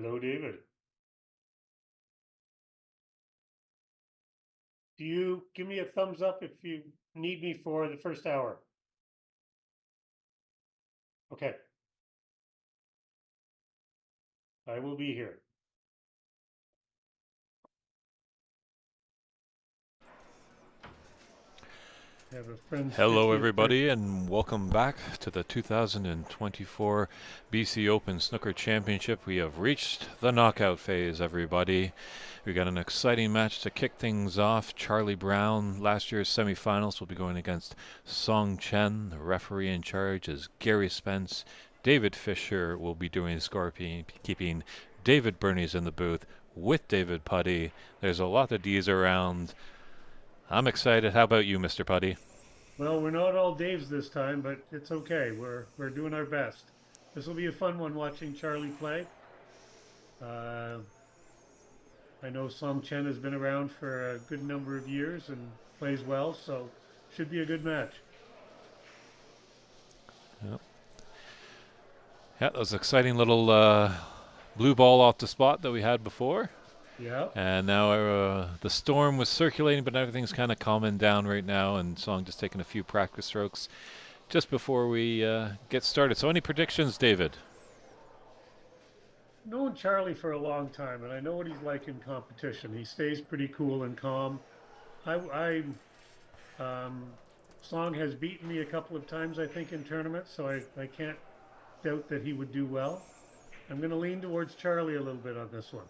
Hello, David. Do you give me a thumbs up if you need me for the first hour? Okay, I will be here. I have a friend Hello, scheduled for. everybody, and welcome back to the 2024 BC Open Snooker Championship. We have reached the knockout phase, everybody. We got an exciting match to kick things off. Charlie Brown, last year's semifinals, will be going against Song Chen. The referee in charge is Gary Spence. David Fisher will be doing the scorekeeping. David Burney's in the booth with David Putty. There's a lot of D's around. I'm excited. How about you, Mr. Putty? Well, we're not all Daves this time, but it's okay. We're doing our best. This will be a fun one watching Charlie play. Uh, I know Song Chen has been around for a good number of years and plays well, so should be a good match. Yep. Yeah, that was an exciting little blue ball off the spot that we had before. Yeah, And now the storm was circulating, but everything's kind of calming down right now. And Song just taking a few practice strokes just before we get started. So, any predictions, David? known Charlie for a long time, and I know what he's like in competition. He stays pretty cool and calm. I Song has beaten me a couple of times, I think, in tournaments, so I can't doubt that he would do well. I'm going to lean towards Charlie a little bit on this one.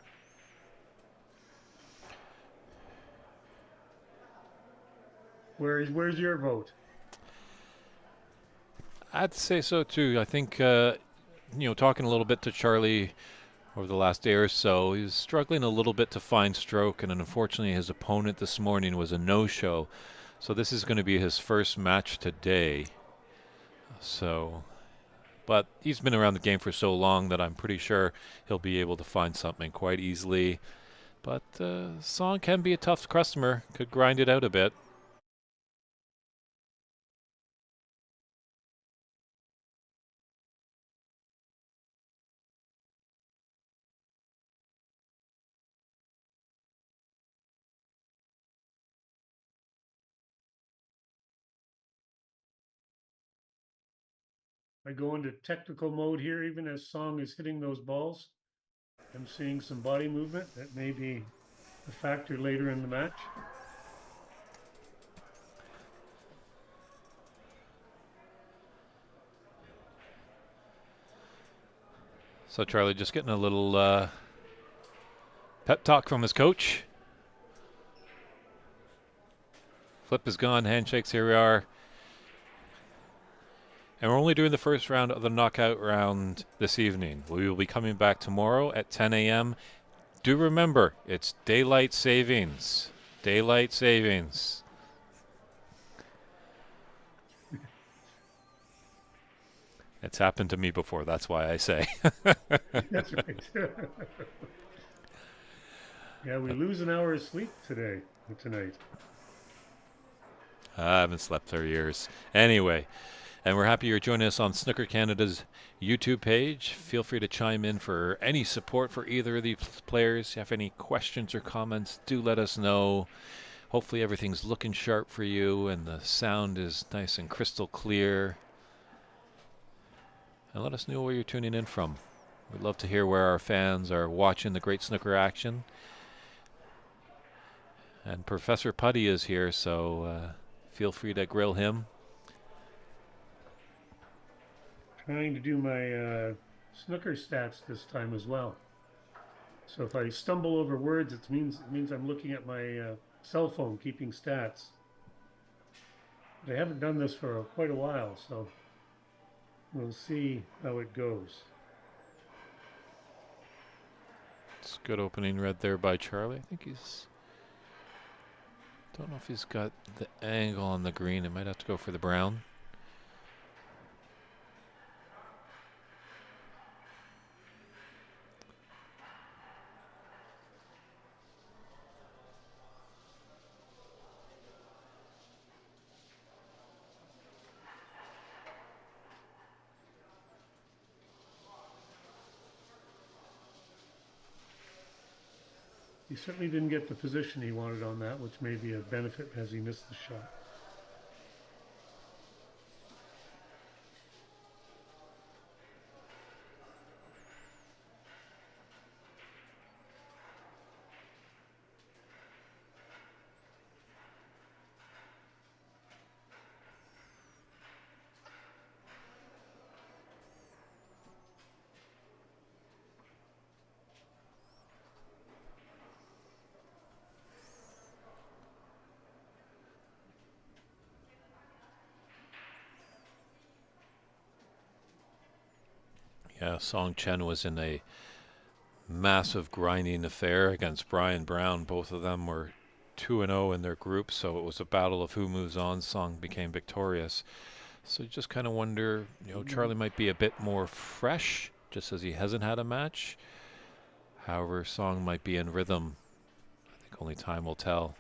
Where's your vote? I'd say so too. I think talking a little bit to Charlie over the last day or so, he was struggling a little bit to find stroke, and unfortunately, his opponent this morning was a no-show. So this is going to be his first match today. So but he's been around the game for so long that I'm pretty sure he'll be able to find something quite easily. But Song can be a tough customer, could grind it out a bit. I go into technical mode here, even as Song is hitting those balls. I'm seeing some body movement that may be a factor later in the match. So Charlie just getting a little pep talk from his coach. Flip is gone, handshakes, here we are. And we're only doing the first round of the knockout round this evening. We will be coming back tomorrow at 10 a.m. Do remember, it's daylight savings. Daylight savings. It's happened to me before, that's why I say. That's right. Yeah, we lose an hour of sleep tonight. I haven't slept for years. Anyway, and we're happy you're joining us on Snooker Canada's YouTube page. Feel free to chime in for any support for either of these players. If you have any questions or comments, do let us know. Hopefully everything's looking sharp for you and the sound is nice and crystal clear. And let us know where you're tuning in from. We'd love to hear where our fans are watching the great snooker action. And Professor Putty is here, so feel free to grill him. Trying to do my snooker stats this time as well. So if I stumble over words, it means I'm looking at my cell phone keeping stats. But I haven't done this for quite a while, so we'll see how it goes. It's good opening red there by Charlie. I think he's... Don't know if he's got the angle on the green. It might have to go for the brown. He certainly didn't get the position he wanted on that, which may be a benefit as he missed the shot. Yeah, Song Chen was in a massive grinding affair against Brian Brown. Both of them were 2-0 in their group, so it was a battle of who moves on. Song became victorious. So you just kind of wonder, Charlie might be a bit more fresh, just as he hasn't had a match. However, Song might be in rhythm. I think only time will tell.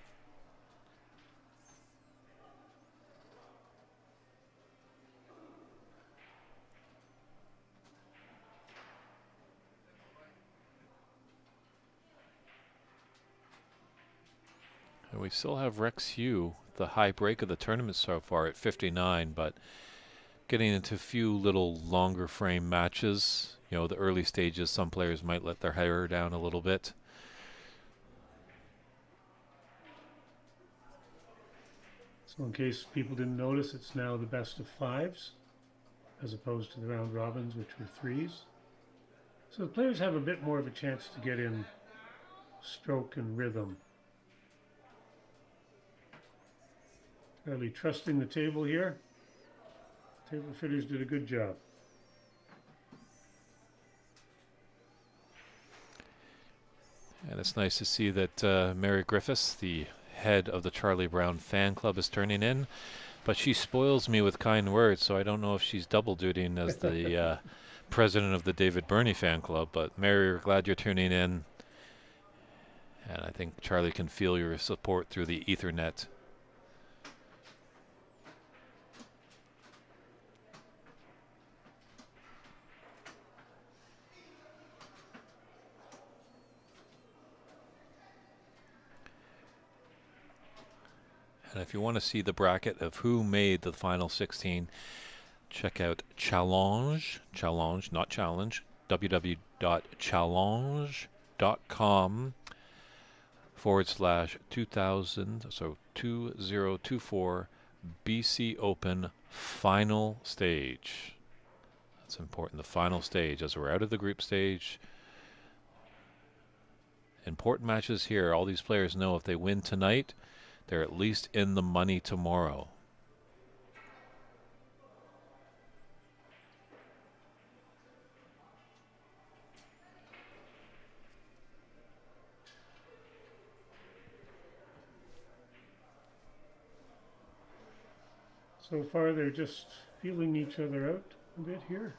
And we still have Rex Hugh, the high break of the tournament so far at 59, but getting into a few little longer frame matches. The early stages, some players might let their hair down a little bit. So in case people didn't notice, it's now the best of fives as opposed to the round robins, which were threes. So the players have a bit more of a chance to get in stroke and rhythm. Really trusting the table here. Table fitters did a good job. And it's nice to see that Mary Griffiths, the head of the Charlie Brown fan club, is turning in. But she spoils me with kind words, so I don't know if she's double dutying as the president of the David Burney fan club. But Mary, we're glad you're tuning in. And I think Charlie can feel your support through the Ethernet. And if you want to see the bracket of who made the final 16, check out Challenge, not challenge, www.challenge.com/2000, so 2024 BC Open final stage. That's important, the final stage, as we're out of the group stage. Important matches here. All these players know if they win tonight, they're at least in the money tomorrow. So far, they're just feeling each other out a bit here.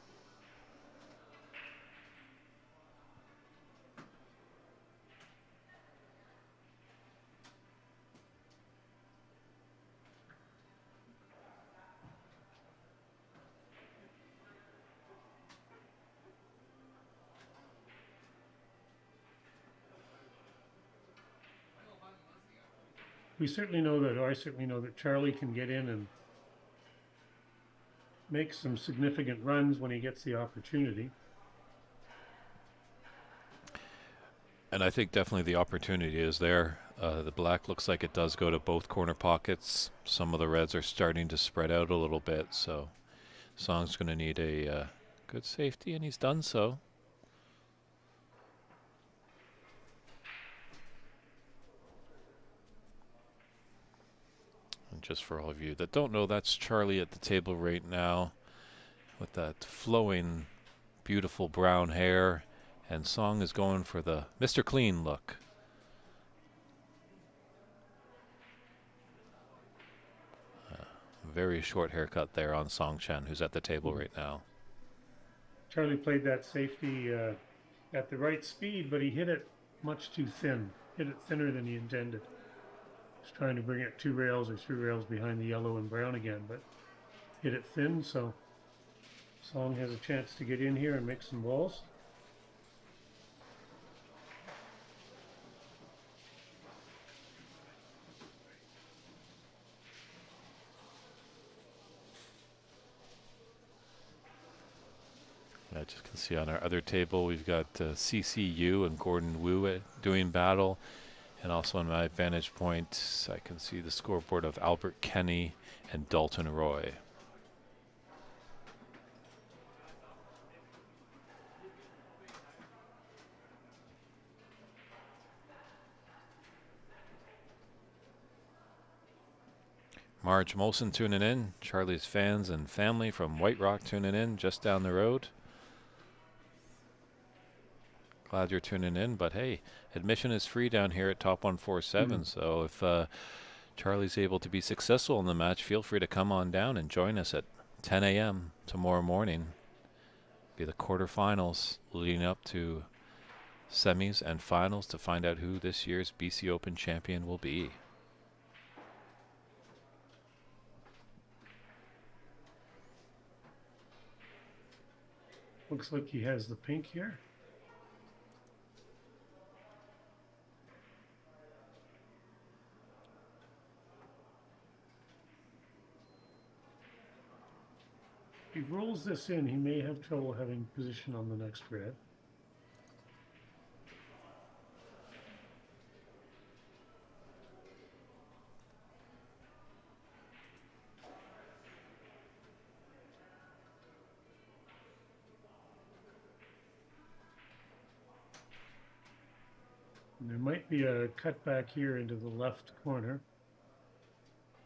We certainly know that, or I certainly know that Charlie can get in and make some significant runs when he gets the opportunity. And I think definitely the opportunity is there. The black looks like it does go to both corner pockets. Some of the reds are starting to spread out a little bit, so Song's going to need a good safety, and he's done so. And just for all of you that don't know, that's Charlie at the table right now with that flowing, beautiful brown hair. And Song is going for the Mr. Clean look. Very short haircut there on Song Chen, who's at the table right now. Charlie played that safety at the right speed, but he hit it much too thin. Hit it thinner than he intended. Just trying to bring it 2 rails or 3 rails behind the yellow and brown again, but hit it thin, so Song has a chance to get in here and make some balls. you can see on our other table, we've got CCU and Gordon Wu doing battle. And also on my vantage point, I can see the scoreboard of Albert Kenny and Dalton Roy. Marge Molson tuning in. Charlie's fans and family from White Rock tuning in just down the road. Glad you're tuning in, but hey, admission is free down here at Top 147. So if Charlie's able to be successful in the match, feel free to come on down and join us at 10 a.m. tomorrow morning. Be the quarterfinals leading up to semis and finals to find out who this year's BC Open champion will be. Looks like he has the pink here. If he rolls this in, he may have trouble having position on the next red. And there might be a cutback here into the left corner,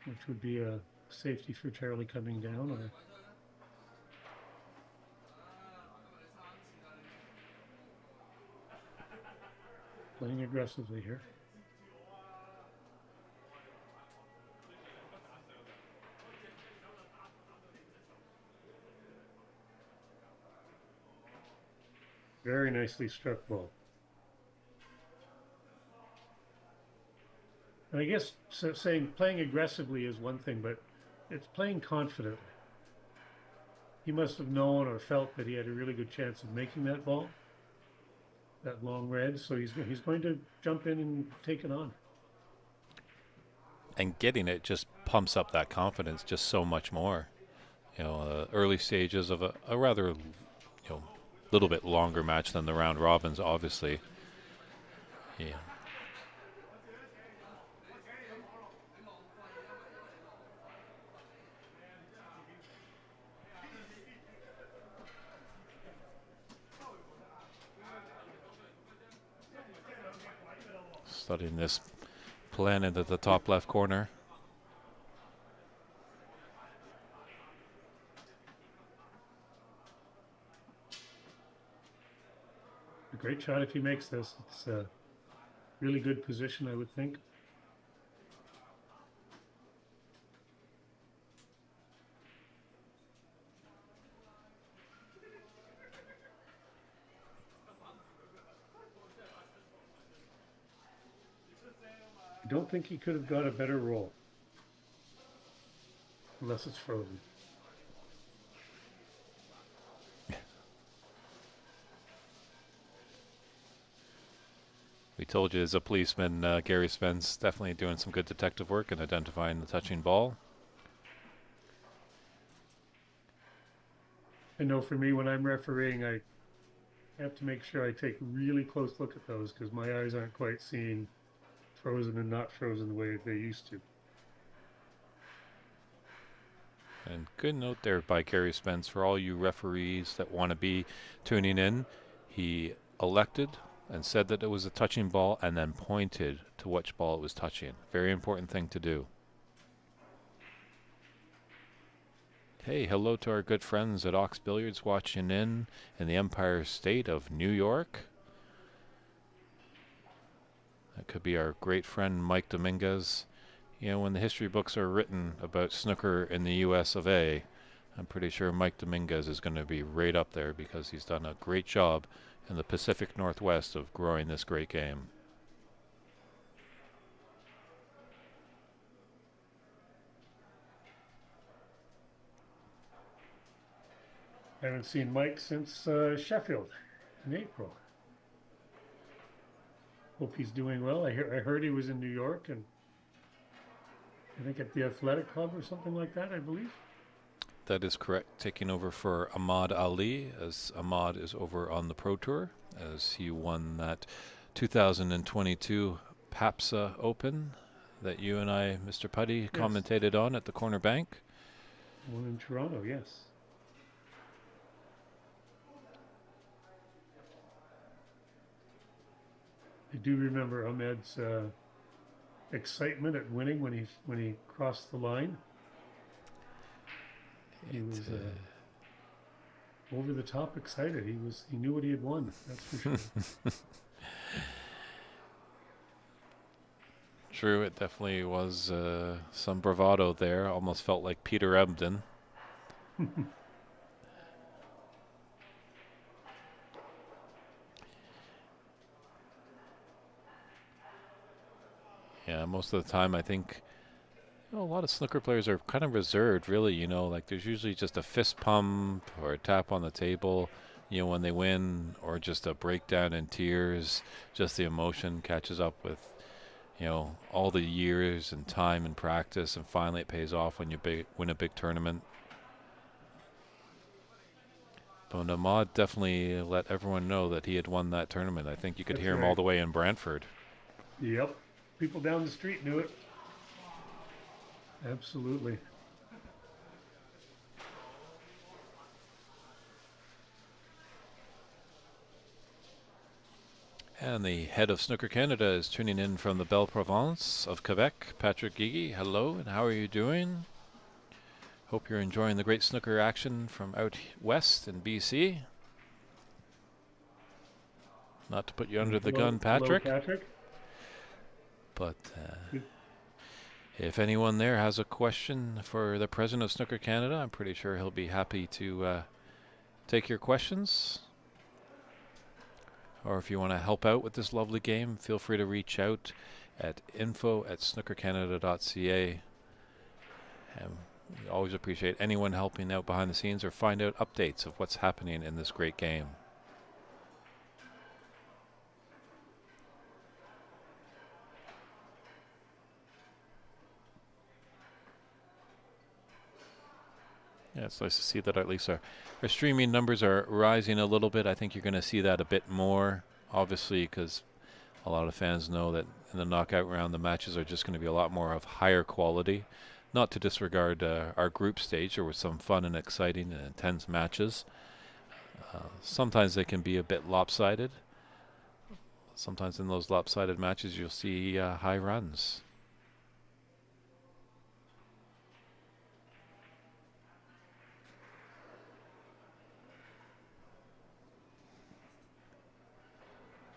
which would be a safety for Charlie coming down. Or playing aggressively here. Very nicely struck ball. And I guess saying playing aggressively is one thing, but it's playing confidently. He must have known or felt that he had a really good chance of making that ball, that long red. So he's going to jump in and take it on. And getting it just pumps up that confidence just so much more. Early stages of a rather, little bit longer match than the round robins, obviously. Yeah. Studying this planet at the top left corner. A great shot if he makes this. It's a really good position, I would think. I don't think he could have got a better roll. Unless it's frozen. We told you as a policeman, Gary Spence definitely doing some good detective work and identifying the touching ball. I know for me, when I'm refereeing, I have to make sure I take a really close look at those because my eyes aren't quite seeing frozen and not frozen the way they used to. And good note there by Gary Spence for all you referees that want to be tuning in. He elected and said that it was a touching ball and then pointed to which ball it was touching. Very important thing to do. Hey, hello to our good friends at Ox Billiards watching in the Empire State of New York. That could be our great friend Mike Dominguez. When the history books are written about snooker in the US of A, I'm pretty sure Mike Dominguez is going to be right up there because he's done a great job in the Pacific Northwest of growing this great game. I haven't seen Mike since Sheffield in April. Hope he's doing well. I heard he was in New York and I think at the athletic club or something like that, I believe. that is correct. Taking over for Ahmad Ali, as Ahmad is over on the Pro Tour, as he won that 2022 PAPSA Open that you and I, Mr. Putty, Yes. commentated on at the Corner Bank. One in Toronto, yes. I do remember Ahmed's excitement at winning when he crossed the line. He was over the top excited. He knew what he had won. That's for sure. True, it definitely was some bravado there. Almost felt like Peter Ebdon. Yeah, most of the time I think a lot of snooker players are kind of reserved, really. Like there's usually just a fist pump or a tap on the table, when they win, or just a breakdown in tears. Just the emotion catches up with, all the years and time and practice, and finally it pays off when you win a big tournament. But Ahmad definitely let everyone know that he had won that tournament. I think you could That's hear him all the way in Brantford. Yep. People down the street knew it. Absolutely. And the head of Snooker Canada is tuning in from the Belle Province of Quebec, Patrick Gigi. Hello, and how are you doing? Hope you're enjoying the great snooker action from out west in BC. Not to put you under the gun, Patrick. Hello, Patrick. But if anyone there has a question for the president of Snooker Canada, I'm pretty sure he'll be happy to take your questions. Or if you want to help out with this lovely game, feel free to reach out at info@snookercanada.ca. We always appreciate anyone helping out behind the scenes or find out updates of what's happening in this great game. Yeah, it's nice to see that at least our streaming numbers are rising a little bit. I think you're going to see that a bit more, obviously, because a lot of fans know that in the knockout round, the matches are just going to be a lot more of higher quality. Not to disregard our group stage. There were some fun and exciting and intense matches. Sometimes they can be a bit lopsided. Sometimes in those lopsided matches, you'll see high runs.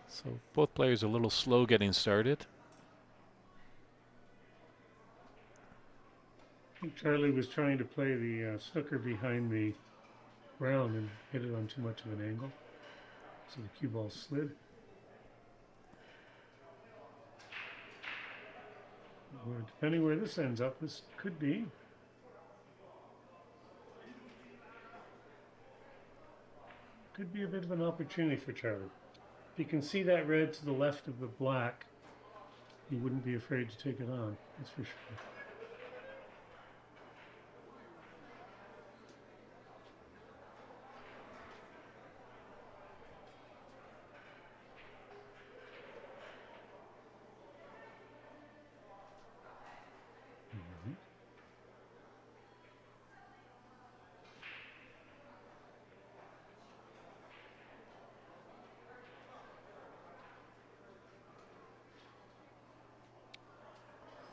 So both players a little slow getting started. I think Charlie was trying to play the snooker behind the round and hit it on too much of an angle. So the cue ball slid. Well, depending where this ends up, this could be. Could be a bit of an opportunity for Charlie. If you can see that red to the left of the black, he wouldn't be afraid to take it on. That's for sure.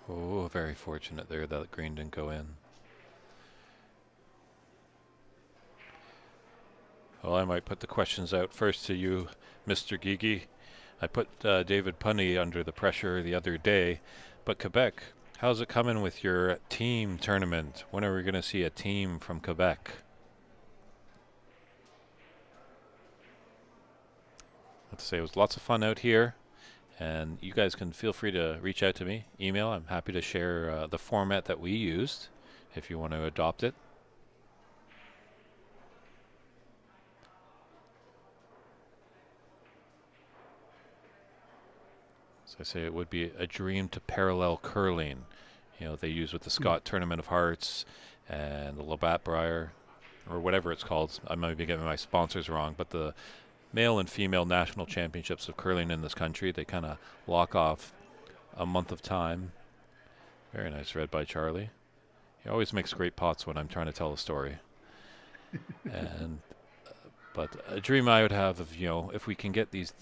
Oh, very fortunate there that green didn't go in. Well, I might put the questions out first to you, Mr. Gigi. I put David Punny under the pressure the other day, but Quebec, how's it coming with your team tournament? When are we going to see a team from Quebec? Let's say it was lots of fun out here. And you guys can feel free to reach out to me, email. I'm happy to share the format that we used if you want to adopt it. So I say it would be a dream to parallel curling. They use with the Scott Tournament of Hearts and the Labatt Briar, or whatever it's called. I might be getting my sponsors wrong, but the male and female national championships of curling in this country, they kind of lock off a month of time. Very nice, read by Charlie. He always makes great pots when I'm trying to tell a story. And but a dream I would have of, if we can get these,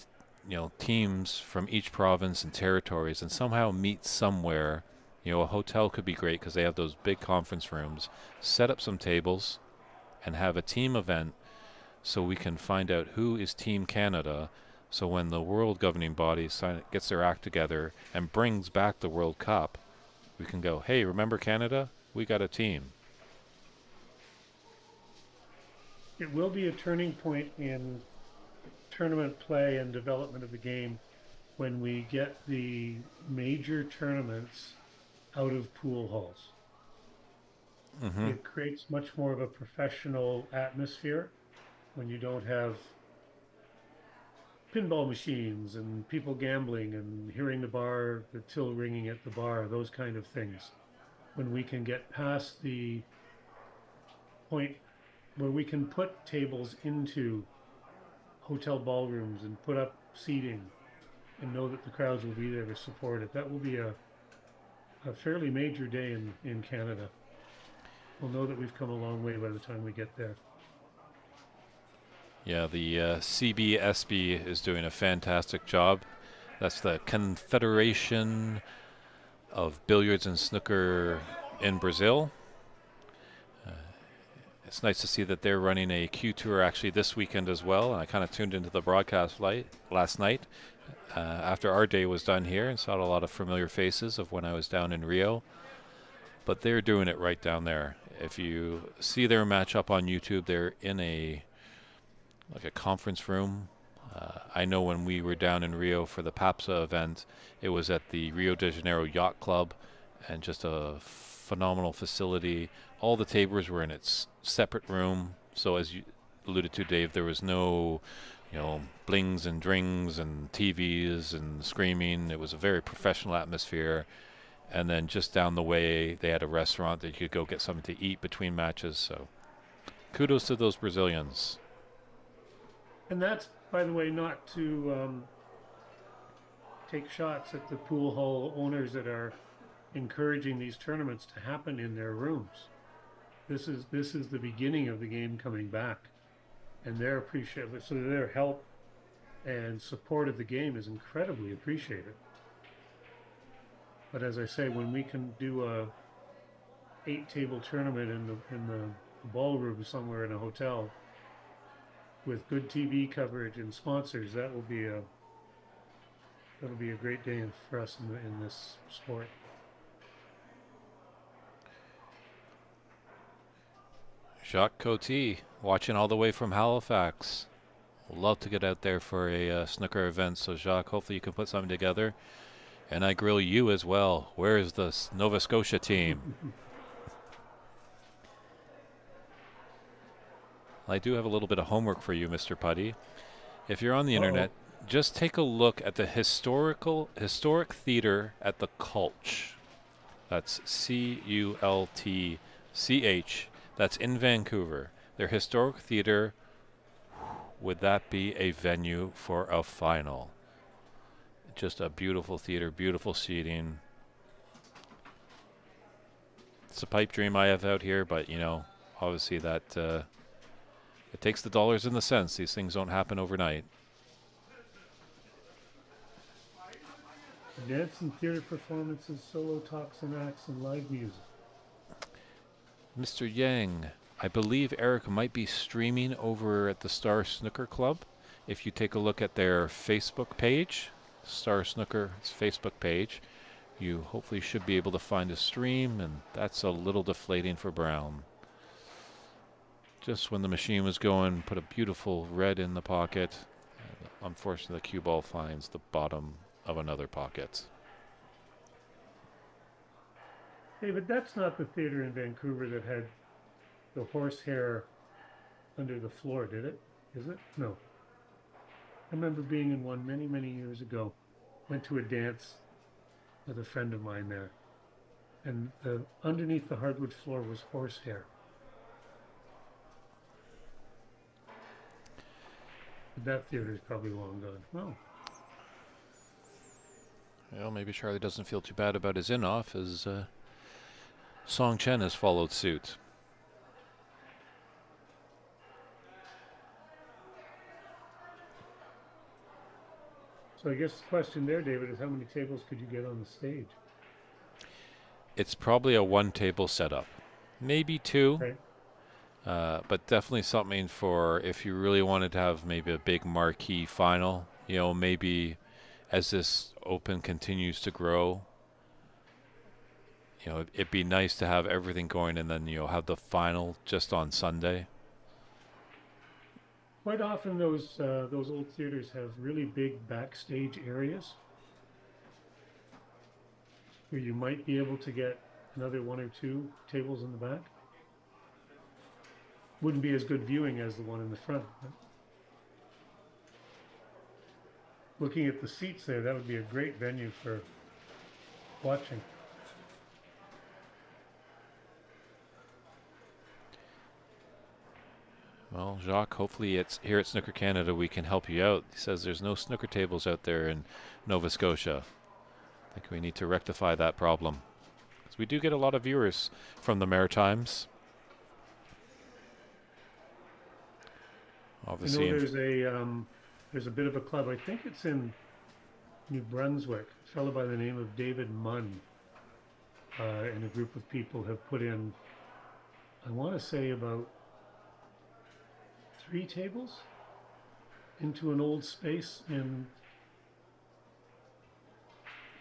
teams from each province and territories and somehow meet somewhere. A hotel could be great because they have those big conference rooms. Set up some tables and have a team event so we can find out who is Team Canada. So when the world governing body gets their act together and brings back the World Cup, we can go, hey, remember Canada? We got a team. It will be a turning point in tournament play and development of the game when we get the major tournaments out of pool halls. Mm-hmm. It creates much more of a professional atmosphere when you don't have pinball machines and people gambling and hearing the till ringing at the bar, those kind of things. When we can get past the point where we can put tables into hotel ballrooms and put up seating and know that the crowds will be there to support it, that will be a fairly major day in Canada. We'll know that we've come a long way by the time we get there. Yeah, the CBSB is doing a fantastic job. That's the Confederation of Billiards and Snooker in Brazil. It's nice to see that they're running a Q Tour actually this weekend as well. And I kind of tuned into the broadcast last night after our day was done here and saw a lot of familiar faces of when I was down in Rio. But they're doing it right down there. If you see their match up on YouTube, they're in a conference room. I know when we were down in Rio for the PAPSA event, it was at the Rio de Janeiro Yacht Club, and just a phenomenal facility. All the tables were in its separate room, so as you alluded to, Dave, there was no, blings and drings and TVs and screaming. It was a very professional atmosphere. And then just down the way, they had a restaurant that you could go get something to eat between matches. So kudos to those Brazilians. And that's, by the way, not to take shots at the pool hall owners that are encouraging these tournaments to happen in their rooms. This is the beginning of the game coming back, and their appreciative. So their help and support of the game is incredibly appreciated. But as I say, when we can do a 8-table tournament in the ballroom somewhere in a hotel with good TV coverage and sponsors, that'll be a great day for us in this sport. Jacques Coty, watching all the way from Halifax. Love to get out there for a snooker event. So Jacques, hopefully you can put something together. And I grill you as well. Where is the Nova Scotia team? I do have a little bit of homework for you, Mr. Putty. If you're on the internet, just take a look at the historic theater at the Cultch. That's Cultch. That's in Vancouver. Their historic theater. Would that be a venue for a final? Just a beautiful theater, beautiful seating. It's a pipe dream I have out here, but obviously that it takes the dollars and the cents. These things don't happen overnight. Dance and theater performances, solo talks and acts, and live music. Mr. Yang, I believe Eric might be streaming over at the Star Snooker Club. If you take a look at their Facebook page, Star Snooker's Facebook page, you hopefully should be able to find a stream, and that's a little deflating for Brown. Just when the machine was going, put a beautiful red in the pocket. Unfortunately, the cue ball finds the bottom of another pocket. Hey, but that's not the theater in Vancouver that had the horsehair under the floor, did it? Is it? No. I remember being in one many years ago. Went to a dance with a friend of mine there. and underneath the hardwood floor was horsehair. That theater is probably long gone. Oh, Well, maybe Charlie doesn't feel too bad about his in-off as Song Chen has followed suit. so I guess the question there, David, is how many tables could you get on the stage? It's probably a one-table setup, maybe two, Right. but definitely something for if you really wanted to have maybe a big marquee final. You know, maybe as this Open continues to grow, you know, it'd be nice to have everything going and then, you know, have the final just on Sunday. Quite often, those old theaters have really big backstage areas where you might be able to get another one or two tables in the back. Wouldn't be as good viewing as the one in the front. But looking at the seats there, that would be a great venue for watching. Well, Jacques, hopefully it's here at Snooker Canada we can help you out. He says there's no snooker tables out there in Nova Scotia. I think we need to rectify that problem. Because we do get a lot of viewers from the Maritimes. I Obviously, know there's a bit of a club. I think it's in New Brunswick. A fellow by the name of David Munn and a group of people have put in, I want to say, about 3 tables into an old space in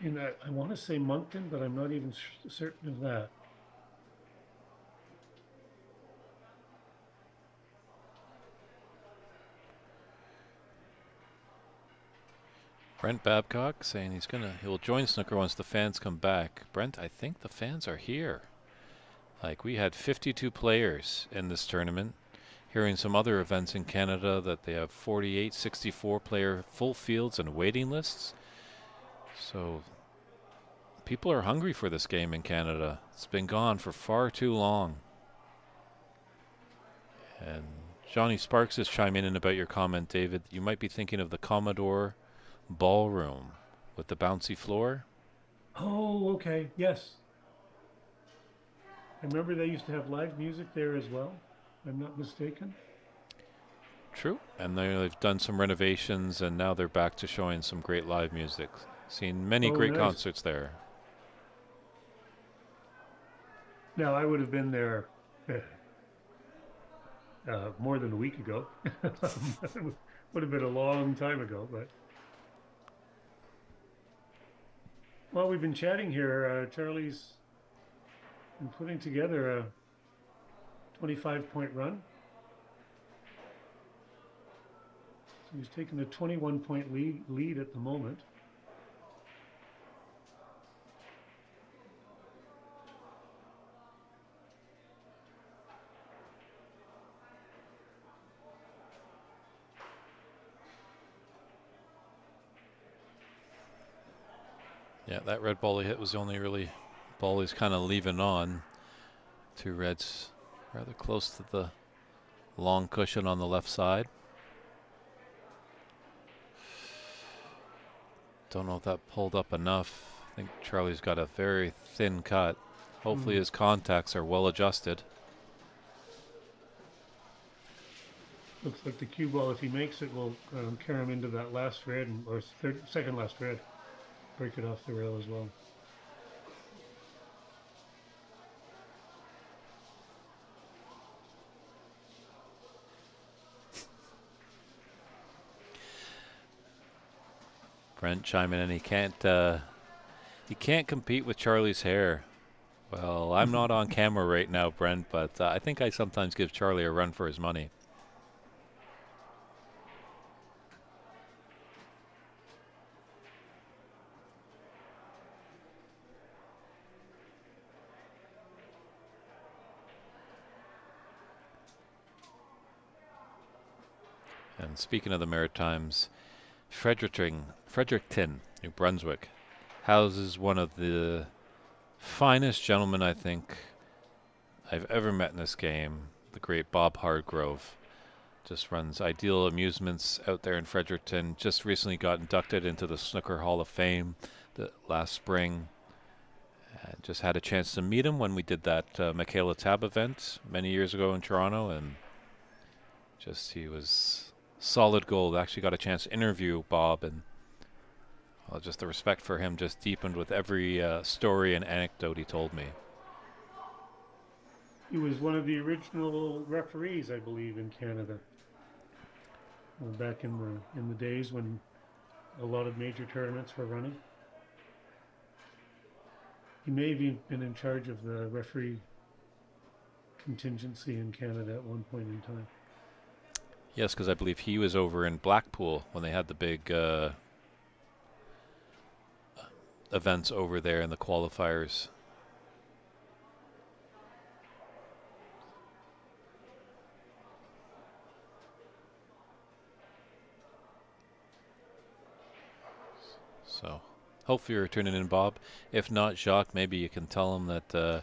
I want to say Moncton, but I'm not even certain of that. Brent Babcock saying he'll join snooker once the fans come back. Brent, I think the fans are here. Like, we had 52 players in this tournament. Hearing some other events in Canada that they have 48, 64 player full fields and waiting lists. So people are hungry for this game in Canada. It's been gone for far too long. And Johnny Sparks is chiming in about your comment, David. You might be thinking of the Commodore Ballroom with the bouncy floor. Oh, okay. Yes. I remember they used to have live music there as well, if I'm not mistaken. True. And they've done some renovations and now they're back to showing some great live music. Seen many Oh, great nice. concerts there. Now, I would have been there more than a week ago. Would have been a long time ago, but while we've been chatting here, Charlie's been putting together a 25-point run. So he's taking a 21-point lead at the moment. Yeah, that red ball he hit was the only really ball he's kind of leaving on. Two reds rather close to the long cushion on the left side. Don't know if that pulled up enough. I think Charlie's got a very thin cut. Hopefully his contacts are well adjusted. Looks like the cue ball, if he makes it, will carry him into that last red, or second last red. Break it off the rail as well. Brent chiming in. He can't compete with Charlie's hair. Well, I'm not on camera right now, Brent, but I think I sometimes give Charlie a run for his money. And speaking of the Maritimes, Fredericton, New Brunswick, houses one of the finest gentleman I think I've ever met in this game, the great Bob Hardgrove. Just runs Ideal Amusements out there in Fredericton. Just recently got inducted into the Snooker Hall of Fame last spring. Just had a chance to meet him when we did that Michaela Tab event many years ago in Toronto, and just he was solid gold. Actually got a chance to interview Bob, and well, just the respect for him just deepened with every story and anecdote he told me. He was one of the original referees, I believe, in Canada. Back in the days when a lot of major tournaments were running. He may have even been in charge of the referee contingency in Canada at one point in time. Yes, because I believe he was over in Blackpool when they had the big events over there in the qualifiers. So hopefully you're tuning in, Bob. If not, Jacques, maybe you can tell him that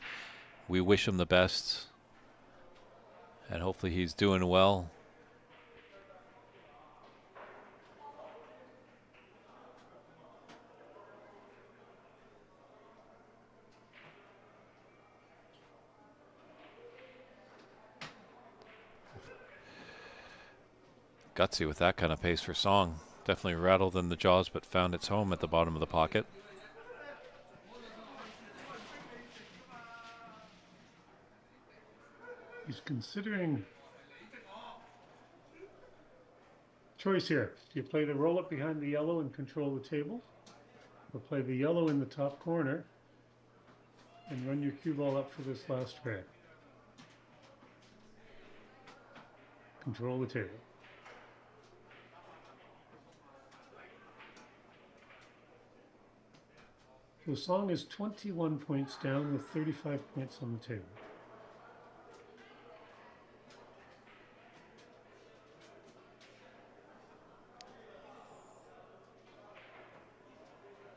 we wish him the best, and hopefully he's doing well. Gutsy with that kind of pace for Song. Definitely rattled in the jaws, but found its home at the bottom of the pocket. He's considering choice here. Do you play the roll up behind the yellow and control the table? Or play the yellow in the top corner and run your cue ball up for this last spread? Control the table. So Song is 21 points down with 35 points on the table.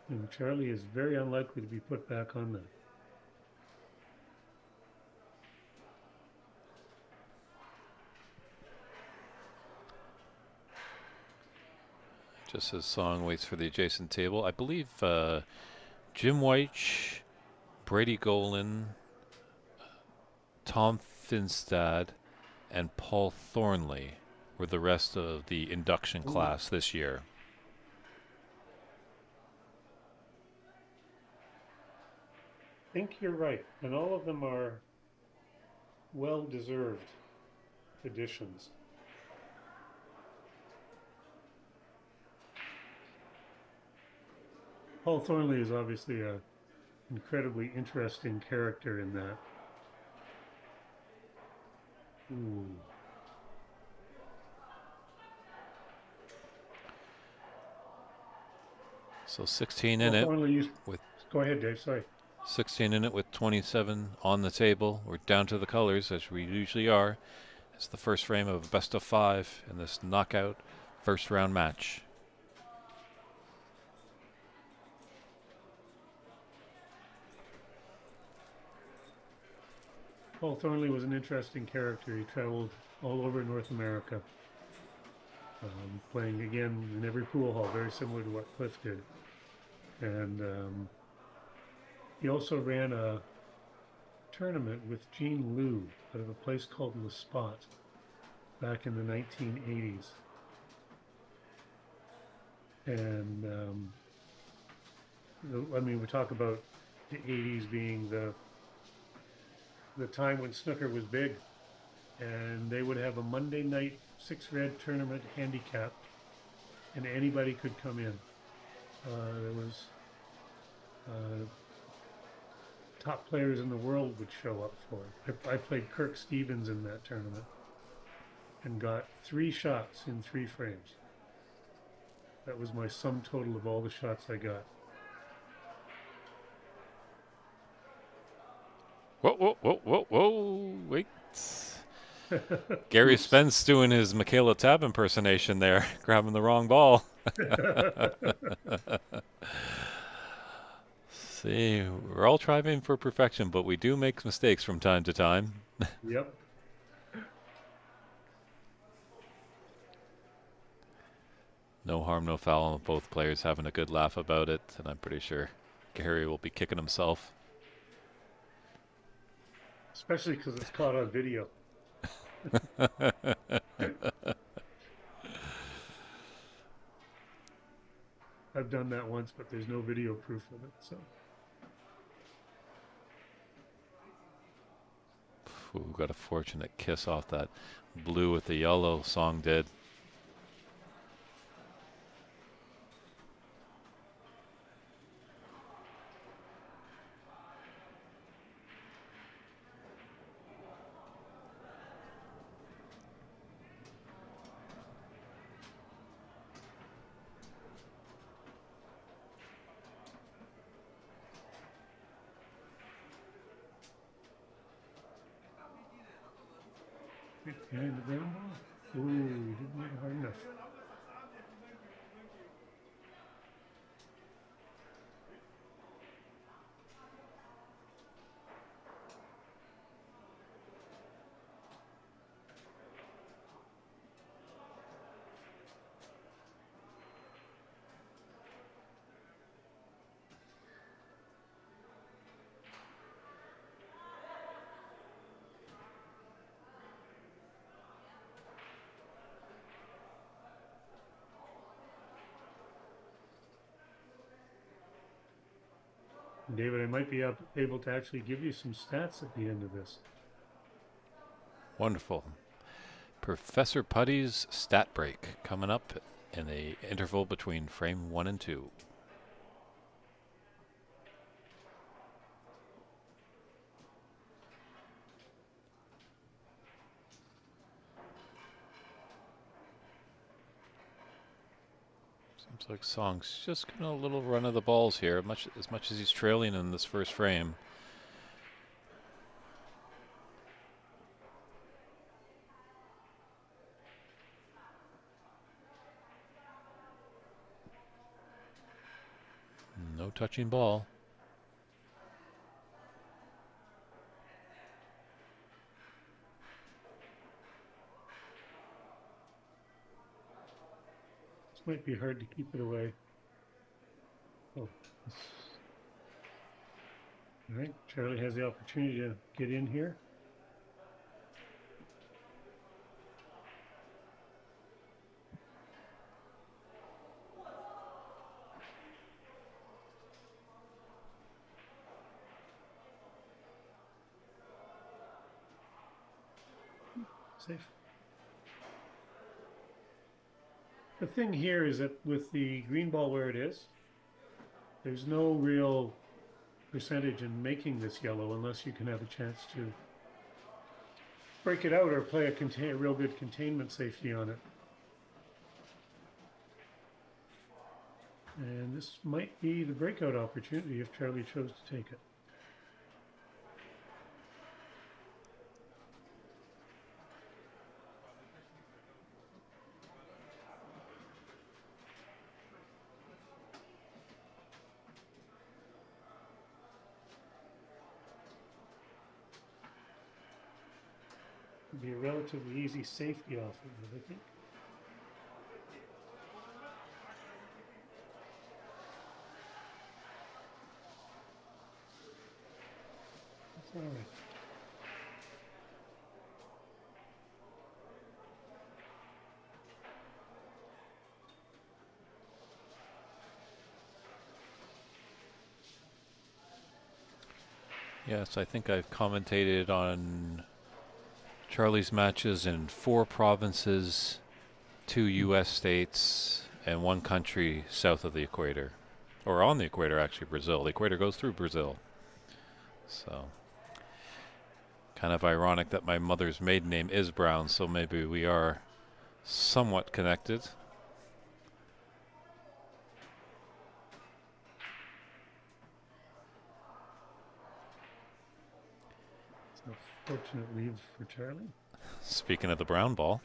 And Charlie is very unlikely to be put back on that. Just as Song waits for the adjacent table, I believe Jim White, Brady Golan, Tom Finstad, and Paul Thornley were the rest of the induction class this year. I think you're right, and all of them are well-deserved additions. Paul Thornley is obviously an incredibly interesting character in that. Ooh. So 16 in it. With go ahead, Dave. Sorry. 16 in it with 27 on the table. We're down to the colors as we usually are. It's the first frame of best of 5 in this knockout first round match. Paul Thornley was an interesting character. He traveled all over North America, playing again in every pool hall, very similar to what Cliff did. And he also ran a tournament with Gene Liu out of a place called Le Spot back in the 1980s. And I mean, we talk about the 80s being the time when snooker was big, and they would have a Monday night 6-red tournament handicap, and anybody could come in. There was top players in the world would show up for it. I played Kirk Stevens in that tournament and got 3 shots in 3 frames. That was my sum total of all the shots I got. Whoa, whoa, whoa, whoa, whoa, wait. Gary Spence doing his Michaela Tab impersonation there, grabbing the wrong ball. See, we're all striving for perfection, but we do make mistakes from time to time. Yep. No harm, no foul. Both players having a good laugh about it, and I'm pretty sure Gary will be kicking himself. Especially because it's caught on video. I've done that once, but there's no video proof of it. So Ooh, got a fortunate kiss off that blue with the yellow song did. behind the ground ball. Ooh, you didn't make it hard enough. David, I might be able to actually give you some stats at the end of this. Wonderful. Professor Putty's stat break coming up in the interval between frame 1 and 2. Seems like Song's just getting a little run of the balls here, as much as he's trailing in this first frame. No touching ball. This might be hard to keep it away. Oh, all right. Charlie has the opportunity to get in here. Safe. The thing here is that with the green ball where it is, there's no real percentage in making this yellow unless you can have a chance to break it out or play a real good containment safety on it. And this might be the breakout opportunity if Charlie chose to take it. It'd be a relatively easy safety off of it, I think. That's all right. Yes, I think I've commentated on Charlie's matches in 4 provinces, 2 U.S. states, and 1 country south of the equator. Or on the equator, actually, Brazil. The equator goes through Brazil. So, kind of ironic that my mother's maiden name is Brown, so maybe we are somewhat connected. So fortunate lead for Charlie. Speaking of the brown ball.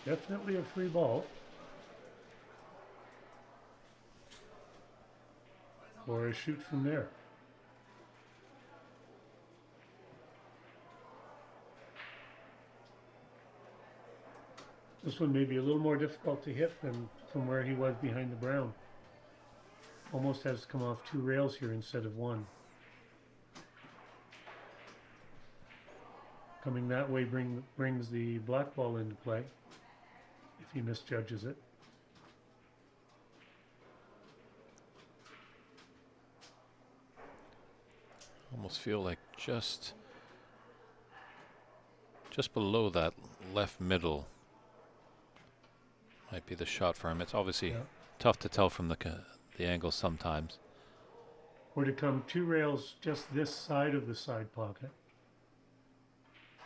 Definitely a free ball. Or a shoot from there. This one may be a little more difficult to hit than from where he was behind the brown. Almost has to come off 2 rails here instead of 1. Coming that way brings the black ball into play if he misjudges it. Almost feel like just below that left middle might be the shot for him. It's obviously tough to tell from the angle sometimes. Or to come 2 rails just this side of the side pocket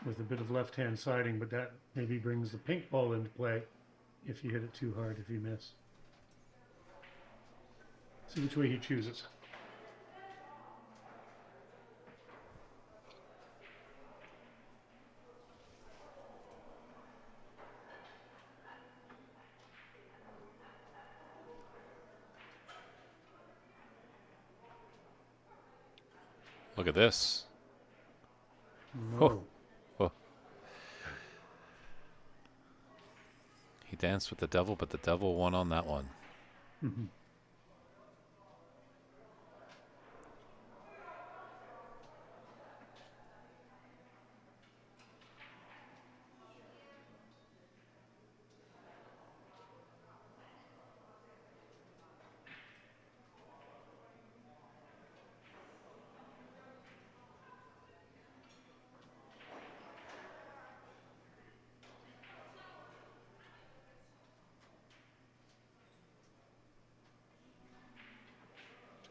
with a bit of left-hand siding, but that maybe brings the pink ball into play if you hit it too hard, if you miss. See which way he chooses. Look at this. No. Oh. He danced with the devil, but the devil won on that one.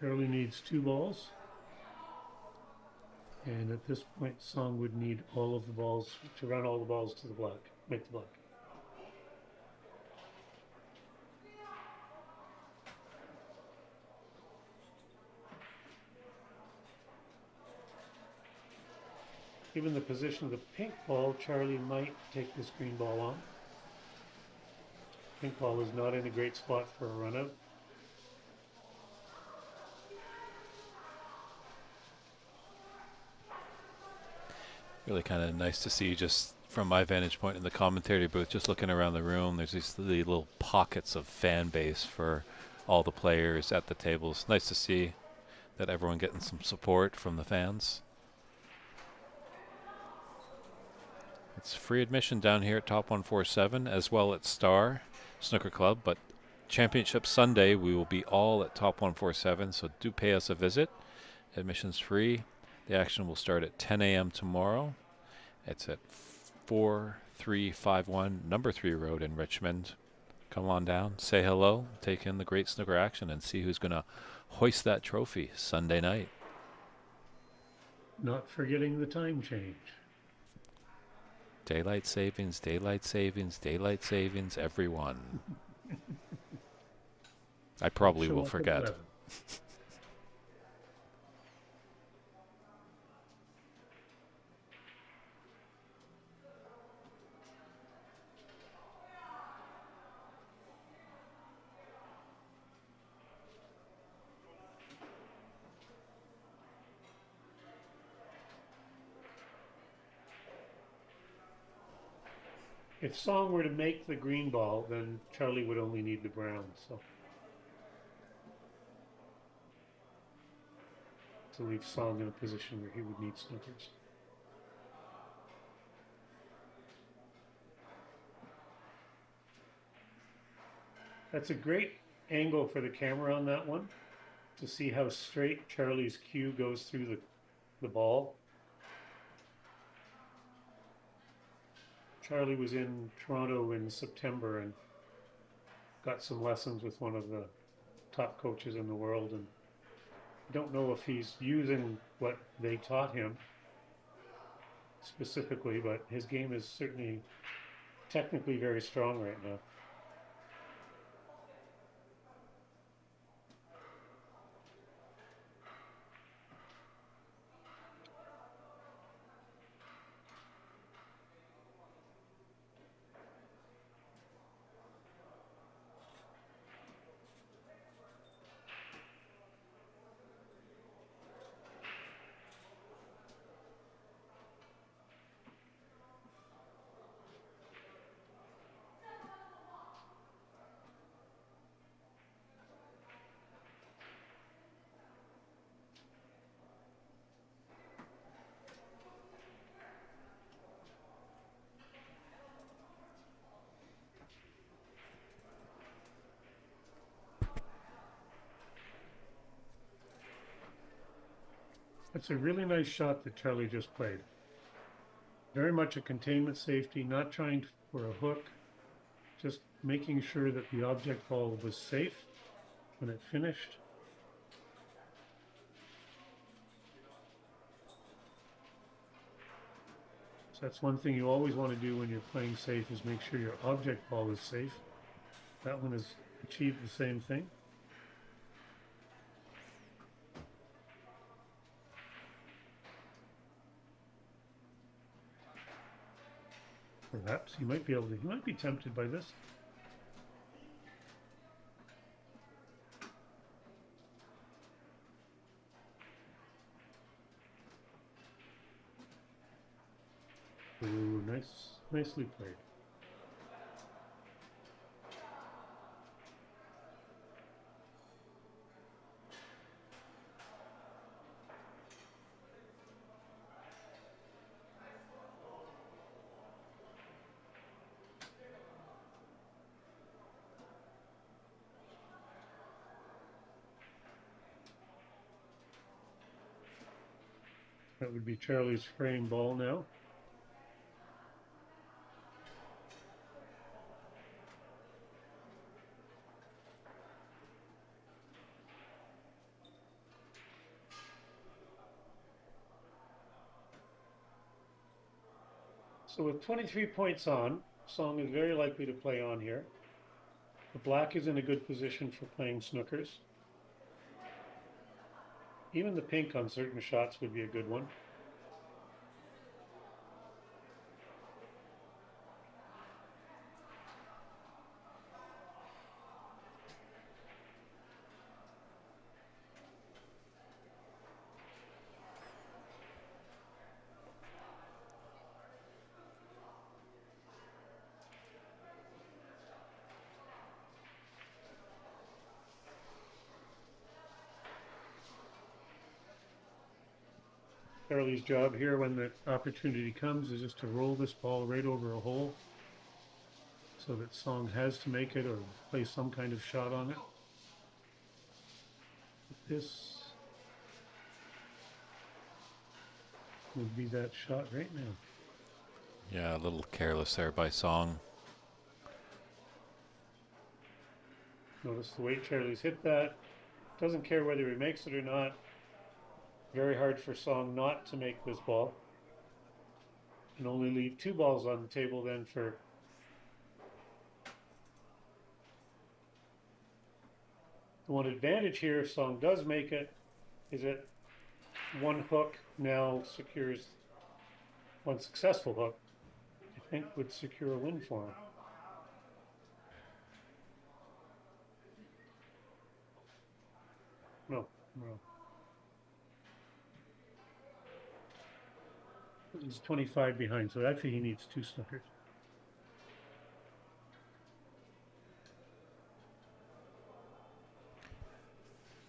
Charlie needs 2 balls. And at this point, Song would need all of the balls to run all the balls to the black, make the black. Given the position of the pink ball, Charlie might take this green ball on. Pink ball is not in a great spot for a run out. Really kind of nice to see, just from my vantage point in the commentary booth, just looking around the room, there's these little pockets of fan base for all the players at the tables. Nice to see that everyone getting some support from the fans. It's free admission down here at Top 147, as well at Star Snooker Club, but Championship Sunday we will be all at Top 147, so do pay us a visit. Admission's free. The action will start at 10 a.m. tomorrow. It's at 4351 Number 3 Road in Richmond. Come on down, say hello, take in the great snooker action, and see who's going to hoist that trophy Sunday night. Not forgetting the time change. Daylight savings, daylight savings, daylight savings, everyone. I probably will forget. If Song were to make the green ball, then Charlie would only need the brown. So to leave Song in a position where he would need snookers. That's a great angle for the camera on that one, to see how straight Charlie's cue goes through the ball. Charlie was in Toronto in September and got some lessons with one of the top coaches in the world, and I don't know if he's using what they taught him specifically, but his game is certainly technically very strong right now. That's a really nice shot that Charlie just played. Very much a containment safety, not trying for a hook, just making sure that the object ball was safe when it finished. So that's one thing you always want to do when you're playing safe is make sure your object ball is safe. That one has achieved the same thing. Perhaps he might be tempted by this. Ooh, nicely played. That would be Charlie's frame ball now. So with 23 points on, Song is very likely to play on here. The black is in a good position for playing snookers. Even the pink on certain shots would be a good one. Charlie's job here when the opportunity comes is just to roll this ball right over a hole so that Song has to make it or play some kind of shot on it. This would be that shot right now. Yeah, a little careless there by Song. Notice the way Charlie's hit that. Doesn't care whether he makes it or not. Very hard for Song not to make this ball. And only leave 2 balls on the table then for the one advantage here if Song does make it is that one hook now secures one successful hook, I think would secure a win for him. No. He's 25 behind, so actually he needs 2 snookers.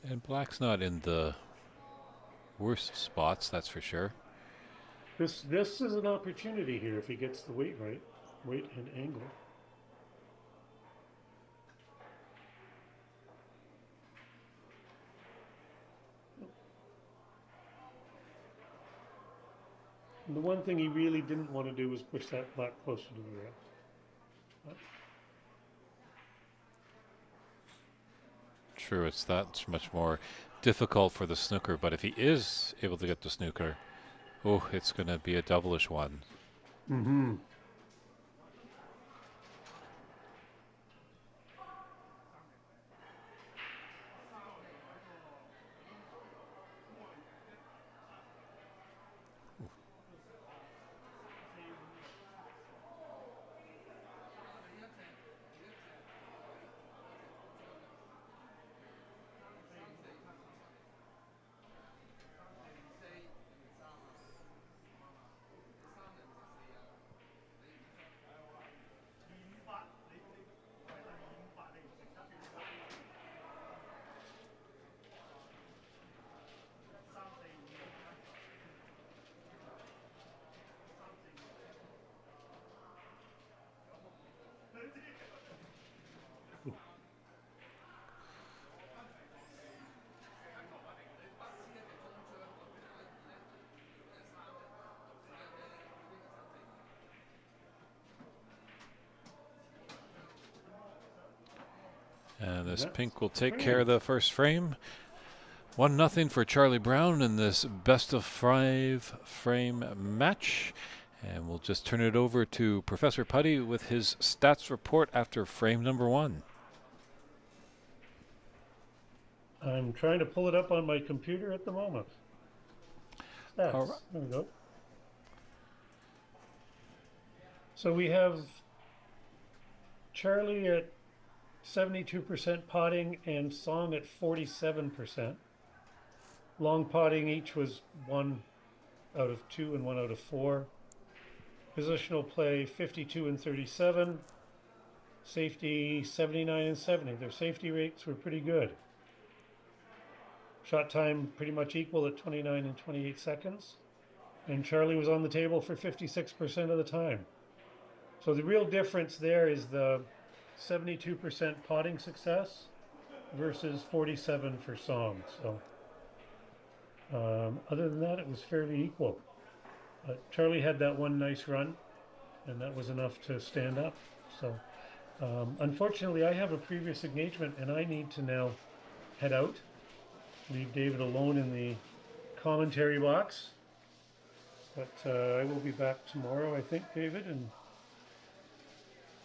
And black's not in the worst spots, that's for sure. This is an opportunity here if he gets the weight right, weight and angle. And the one thing he really didn't want to do was push that black closer to the red. True, it's that much more difficult for the snooker, but if he is able to get the snooker, oh, it's going to be a devilish one. Mm-hmm. And this That's pink will take care frame. of the first frame. 1-0 for Charlie Brown in this best of 5 frame match. And we'll just turn it over to Professor Putty with his stats report after frame number 1. I'm trying to pull it up on my computer at the moment. Stats. All right. There we go. So we have Charlie at 72% potting and Song at 47%. Long potting each was 1 out of 2 and 1 out of 4. Positional play 52 and 37. Safety 79 and 70. Their safety rates were pretty good. Shot time pretty much equal at 29 and 28 seconds. And Charlie was on the table for 56% of the time. So the real difference there is the 72% potting success versus 47 for Song. So other than that, it was fairly equal. Charlie had that one nice run, and that was enough to stand up. So unfortunately, I have a previous engagement, and I need to now head out, leave David alone in the commentary box. But I will be back tomorrow, I think, David, and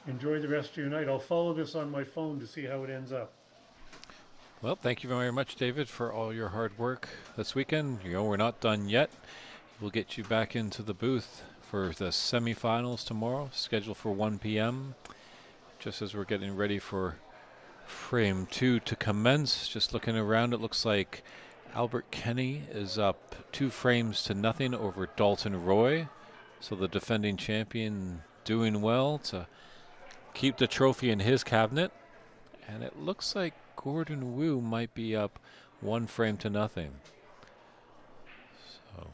enjoy the rest of your night. I'll follow this on my phone to see how it ends up. Well, thank you very much, David, for all your hard work this weekend. You know, we're not done yet. We'll get you back into the booth for the semifinals tomorrow, scheduled for 1 p.m. Just as we're getting ready for frame 2 to commence. Just looking around, it looks like Albert Kenny is up 2 frames to nothing over Dalton Roy. So the defending champion doing well to keep the trophy in his cabinet. And it looks like Gordon Wu might be up 1 frame to nothing. So,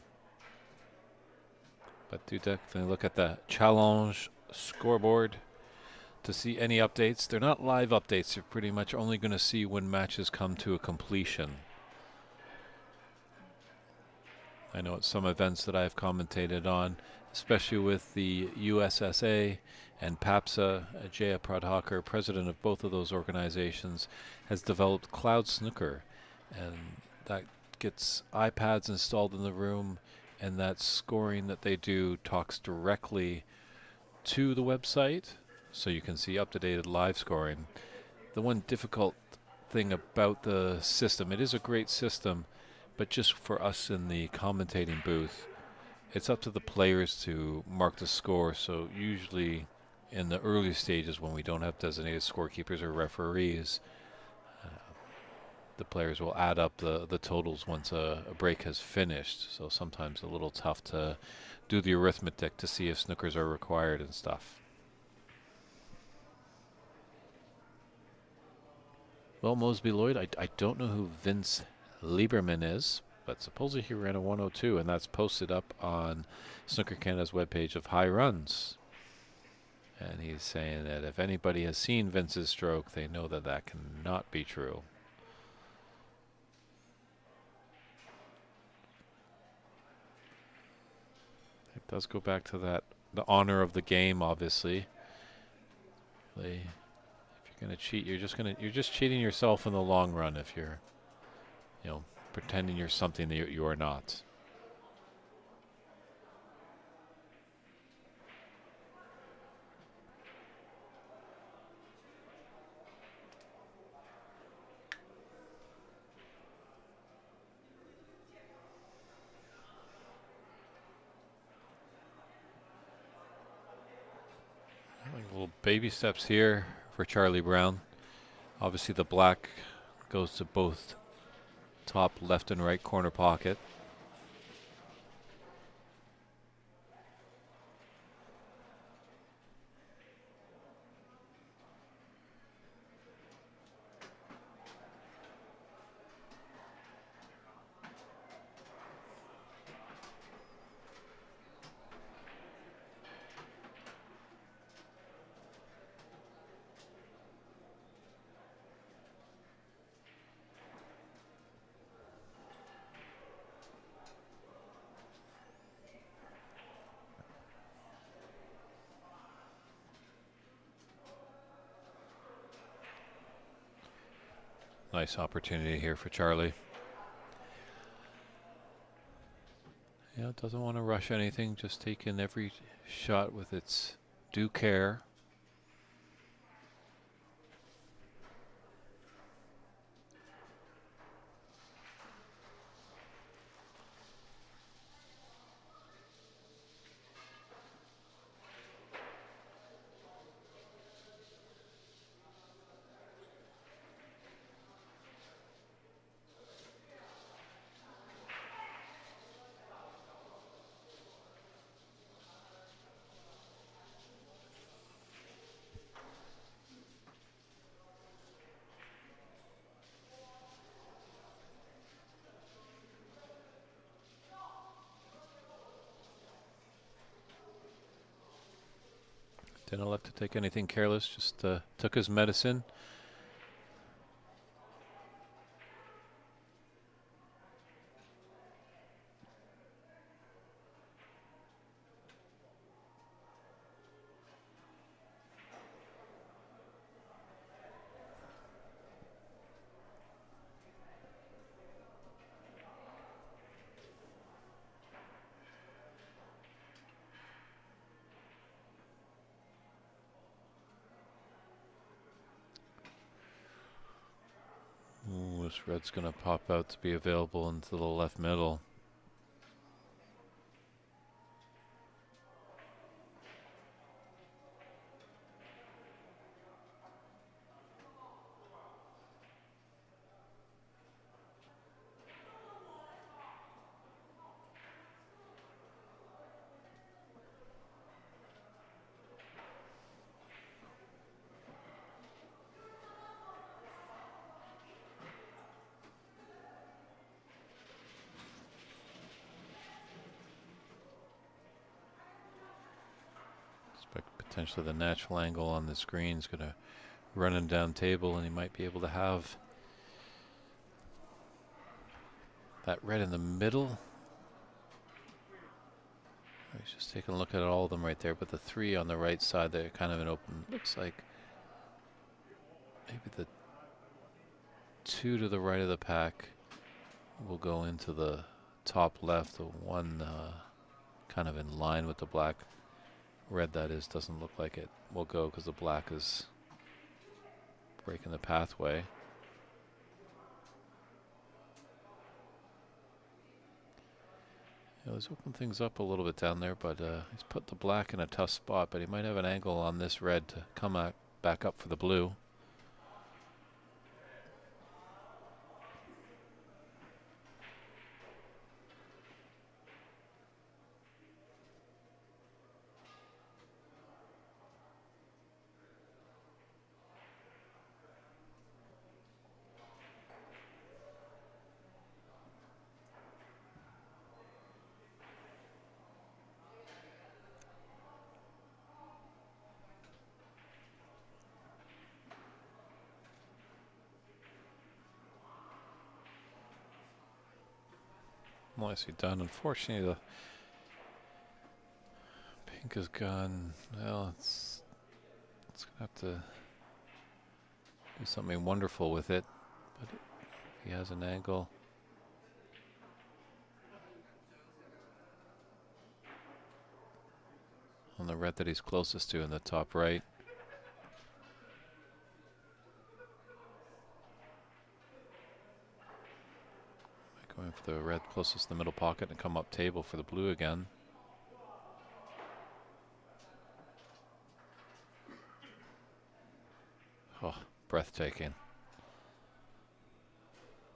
but do definitely look at the challenge scoreboard to see any updates. They're not live updates. You're pretty much only going to see when matches come to a completion. I know at some events that I've commentated on, especially with the USSA and PAPSA, Jaya Pradhakar, president of both of those organizations, has developed Cloud Snooker, and that gets iPads installed in the room, and that scoring that they do talks directly to the website, so you can see up-to-date live scoring. The one difficult thing about the system, it is a great system, but just for us in the commentating booth, it's up to the players to mark the score. So usually in the early stages when we don't have designated scorekeepers or referees, the players will add up the totals once a break has finished. So sometimes a little tough to do the arithmetic to see if snookers are required and stuff. Well, Mosby Lloyd, I don't know who Vince Lieberman is, but supposedly he ran a 102, and that's posted up on Snooker Canada's webpage of High Runs. And he's saying that if anybody has seen Vince's stroke, they know that that cannot be true. It does go back to that, the honor of the game, obviously. If you're gonna cheat, you're just cheating yourself in the long run if you're, pretending you're something that you are not. Little baby steps here for Charlie Brown. Obviously the black goes to both top left and right corner pocket. Nice opportunity here for Charlie. Yeah, doesn't want to rush anything, just take in every shot with its due care. Didn't elect to take anything careless, just took his medicine. Ooh, this red's going to pop out to be available into the left middle. Potentially the natural angle on the screen is going to run him down table, and he might be able to have that red in the middle. He's just taking a look at all of them right there, but the three on the right side, they're kind of an open. Looks like maybe the two to the right of the pack will go into the top left. The one kind of in line with the black. Red, that is, doesn't look like it will go because the black is breaking the pathway. He's opened things up a little bit down there, but he's put the black in a tough spot, but he might have an angle on this red to come back up for the blue. Nicely done. Unfortunately, the pink is gone. Well, it's gonna have to do something wonderful with it, but he has an angle. On the red that he's closest to in the top right. Going for the red closest to the middle pocket and come up table for the blue again. Oh, breathtaking.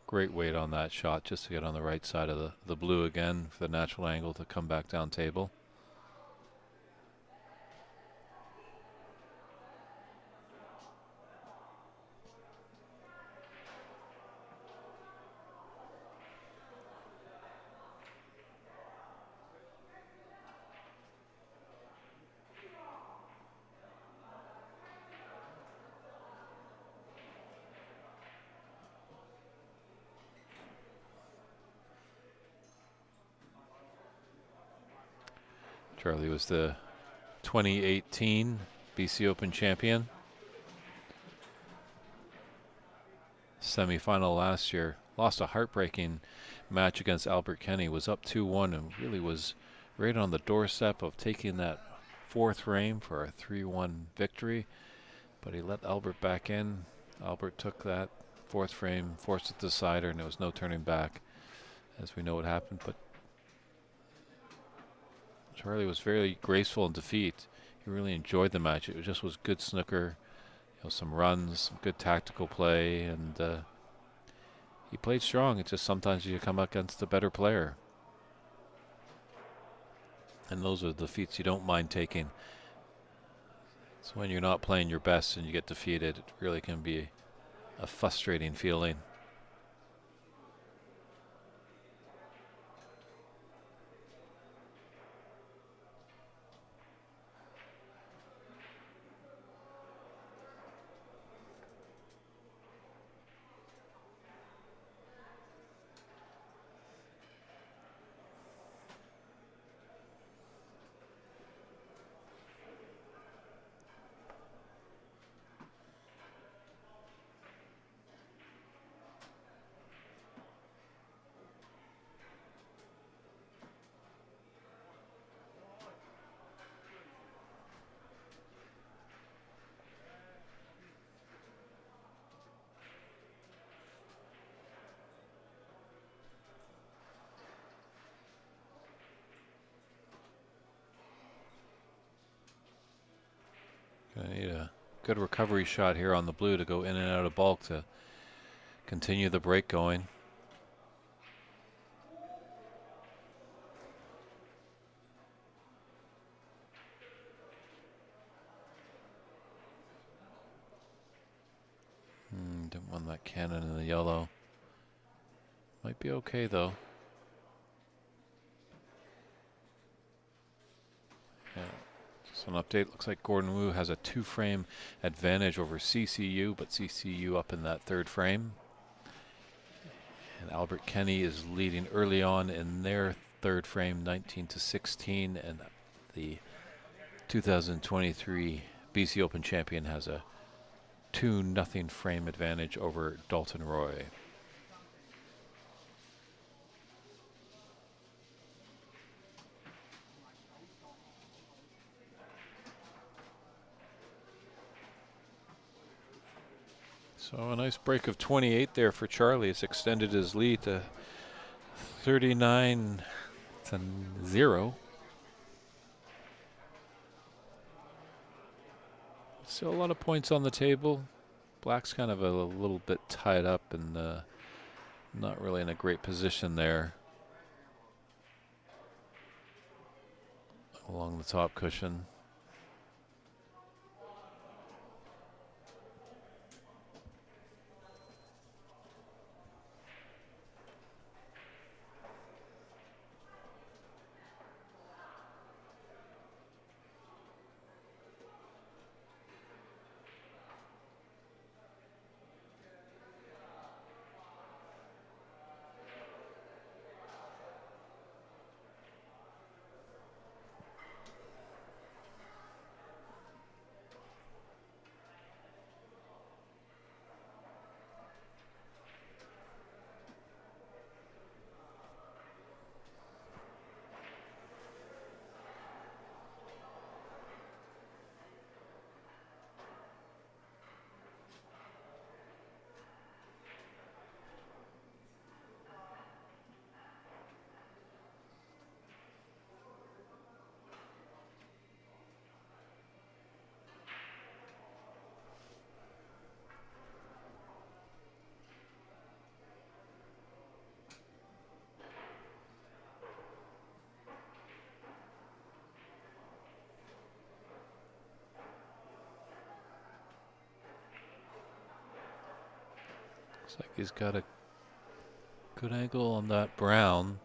Great weight on that shot just to get on the right side of the blue again for the natural angle to come back down table. Charlie was the 2018 BC Open champion. semifinal last year. Lost a heartbreaking match against Albert Kenny. Was up 2-1 and really was right on the doorstep of taking that fourth frame for a 3-1 victory. But he let Albert back in. Albert took that fourth frame, forced it to decider, and there was no turning back, as we know what happened. But Charlie was very graceful in defeat. He really enjoyed the match. It just was good snooker, some runs, some good tactical play, and he played strong. It's just sometimes you come up against a better player, and those are the defeats you don't mind taking. It's when you're not playing your best and you get defeated. It really can be a frustrating feeling. Gonna need a good recovery shot here on the blue to go in and out of bulk to continue the break going. Didn't want that cannon in the yellow. Might be okay though. Yeah. So an update, looks like Gordon Wu has a 2-frame advantage over CCU, but CCU up in that third frame. And Albert Kenny is leading early on in their third frame, 19-16, and the 2023 BC Open champion has a 2-0 frame advantage over Dalton Roy. So a nice break of 28 there for Charlie. It's extended his lead to 39-0. Still a lot of points on the table. Black's kind of a little bit tied up and not really in a great position there along the top cushion. Looks like he's got a good angle on that brown.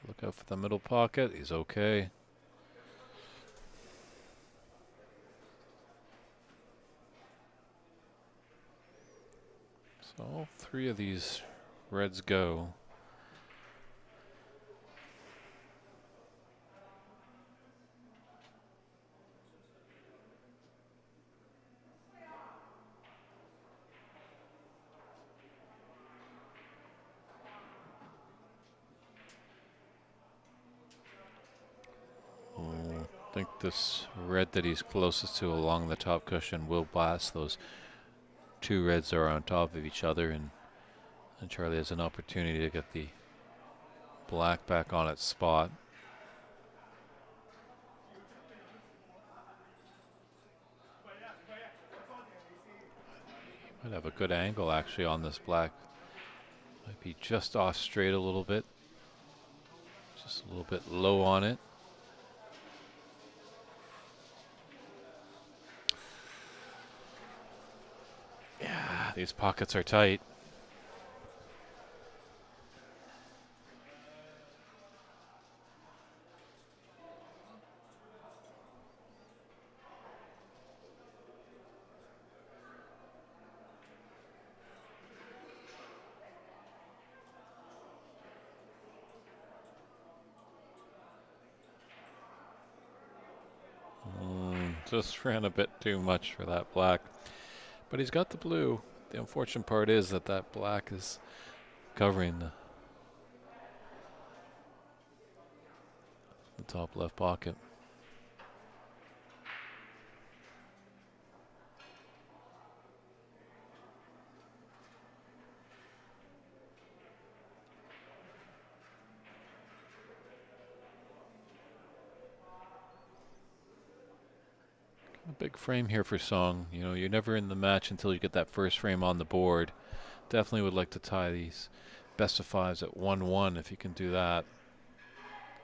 Look out for the middle pocket. He's okay. So all 3 of these Reds go. I think this red that he's closest to along the top cushion will blast. Those two reds are on top of each other, and Charlie has an opportunity to get the black back on its spot. Might have a good angle actually on this black. Might be just off straight a little bit. Just a little bit low on it. Yeah, these pockets are tight. Just ran a bit too much for that black. But he's got the blue. The unfortunate part is that that black is covering the top left pocket. A big frame here for Song. You know, you're never in the match until you get that first frame on the board. Definitely would like to tie these best of fives at 1-1 if you can do that.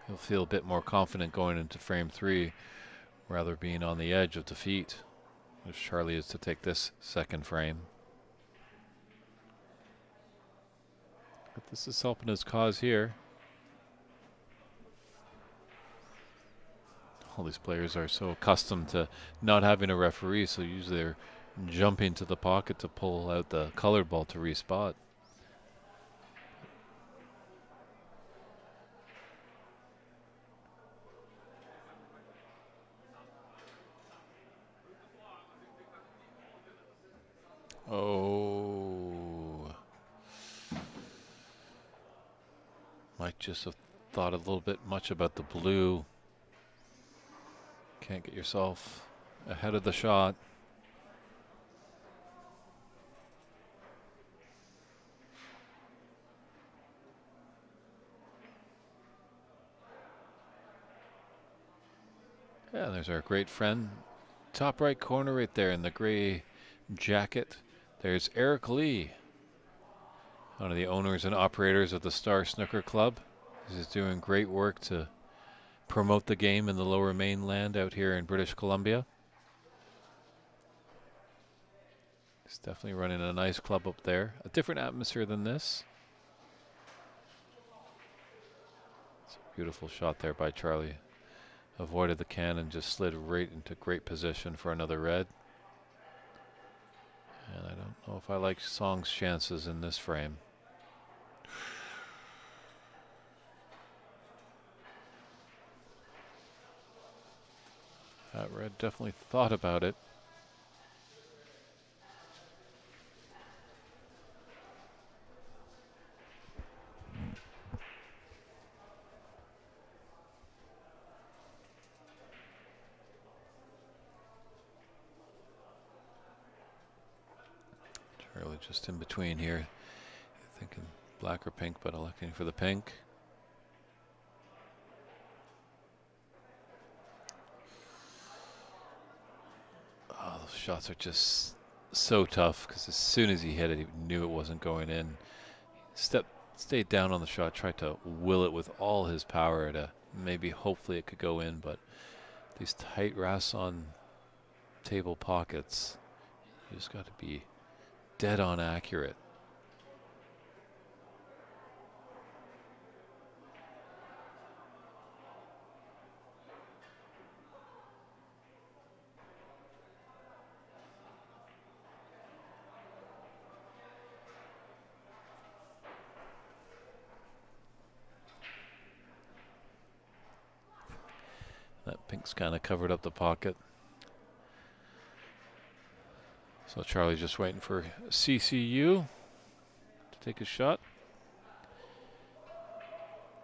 He'll feel a bit more confident going into frame 3 rather being on the edge of defeat if Charlie is to take this second frame. But this is helping his cause here. All these players are so accustomed to not having a referee, so usually they're jumping to the pocket to pull out the colored ball to respot. Oh. Might just have thought a little bit much about the blue. Can't get yourself ahead of the shot. Yeah, there's our great friend. Top right corner right there in the gray jacket. There's Eric Lee, one of the owners and operators of the Star Snooker Club. He's doing great work to promote the game in the lower mainland out here in British Columbia. He's definitely running a nice club up there. A different atmosphere than this. It's a beautiful shot there by Charlie. Avoided the can and just slid right into great position for another red. And I don't know if I like Song's chances in this frame. That red definitely thought about it. Charlie just in between here. Thinking black or pink, but electing for the pink. Oh, those shots are just so tough because as soon as he hit it, he knew it wasn't going in. Stayed down on the shot, tried to will it with all his power to maybe hopefully it could go in, but these tight Rasson table pockets, you just got to be dead on accurate. That pink's kind of covered up the pocket. So Charlie's just waiting for CCU to take a shot.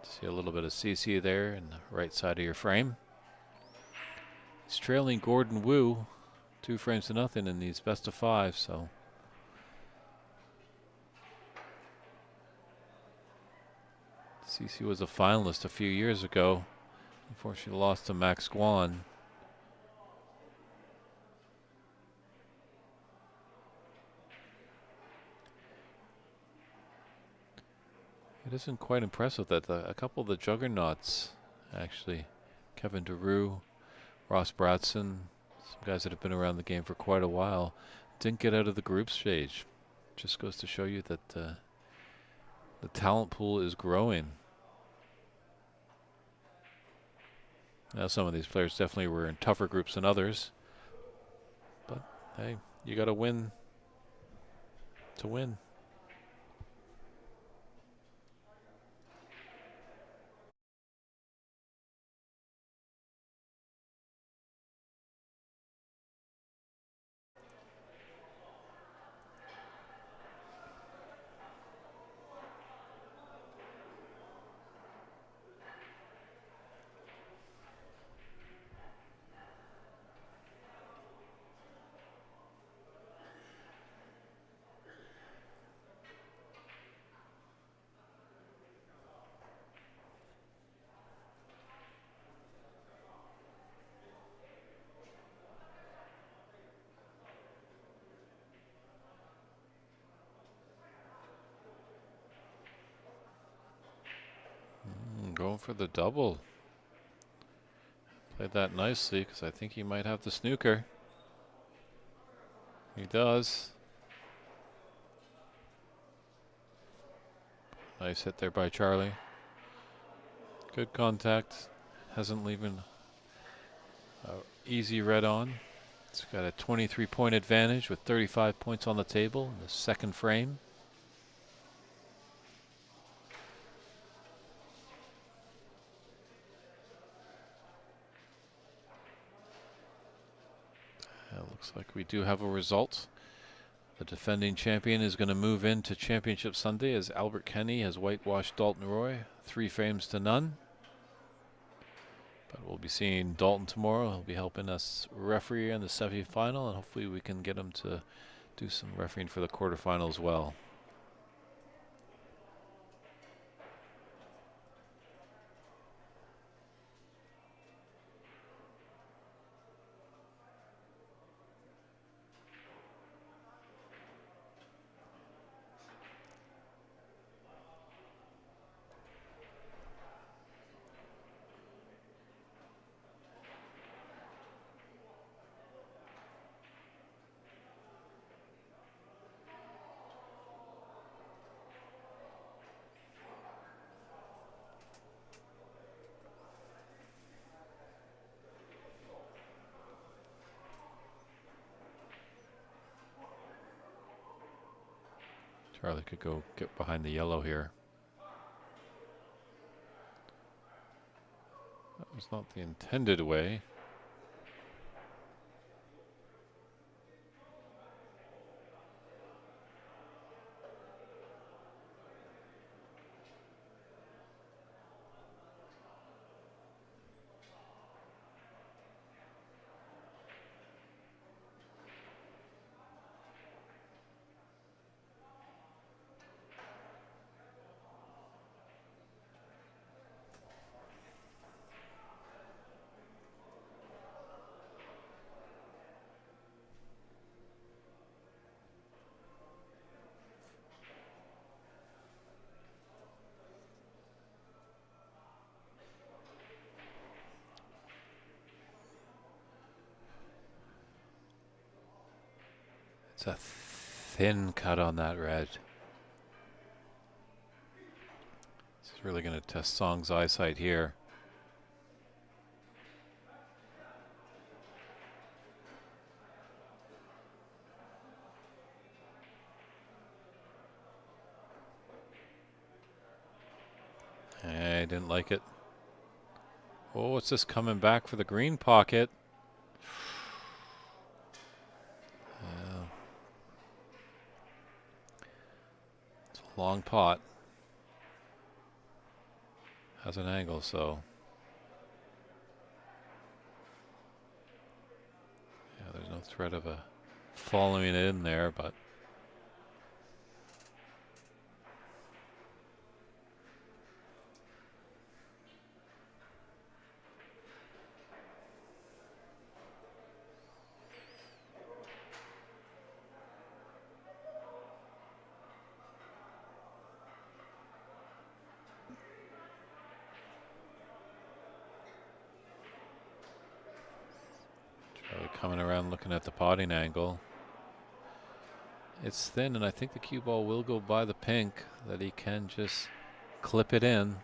See a little bit of CC there in the right side of your frame. He's trailing Gordon Wu 2 frames to nothing in these best of 5, so. CC was a finalist a few years ago. Unfortunately lost to Max Guan. It isn't quite impressive that a couple of the juggernauts, actually, Kevin DeRue, Ross Bratson, some guys that have been around the game for quite a while, didn't get out of the group stage. Just goes to show you that the talent pool is growing. Now some of these players definitely were in tougher groups than others, but hey, you got to win to win. Going for the double. Played that nicely because I think he might have the snooker. He does. Nice hit there by Charlie. Good contact. Hasn't leaving easy red on. It's got a 23-point advantage with 35 points on the table in the second frame. Looks like we do have a result. The defending champion is going to move into Championship Sunday as Albert Kenny has whitewashed Dalton Roy 3 frames to none. But we'll be seeing Dalton tomorrow. He'll be helping us referee in the semifinal, and hopefully we can get him to do some refereeing for the quarterfinal as well. Charlie could go get behind the yellow here. That was not the intended way. It's a thin cut on that red. This is really going to test Song's eyesight here. I didn't like it. Oh, it's just coming back for the green pocket. Yeah. It's a long pot. Has an angle, so. Yeah, there's no threat of a following it in there, but. Charlie coming around looking at the potting angle. It's thin, and I think the cue ball will go by the pink, that he can just clip it in.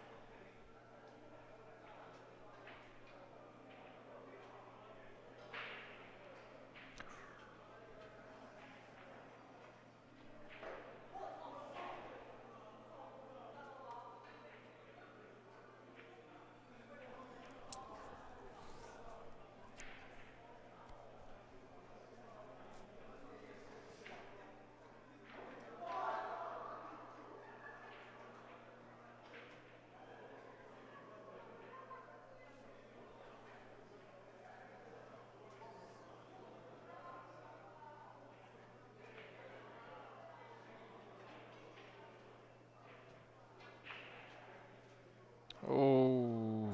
Oh,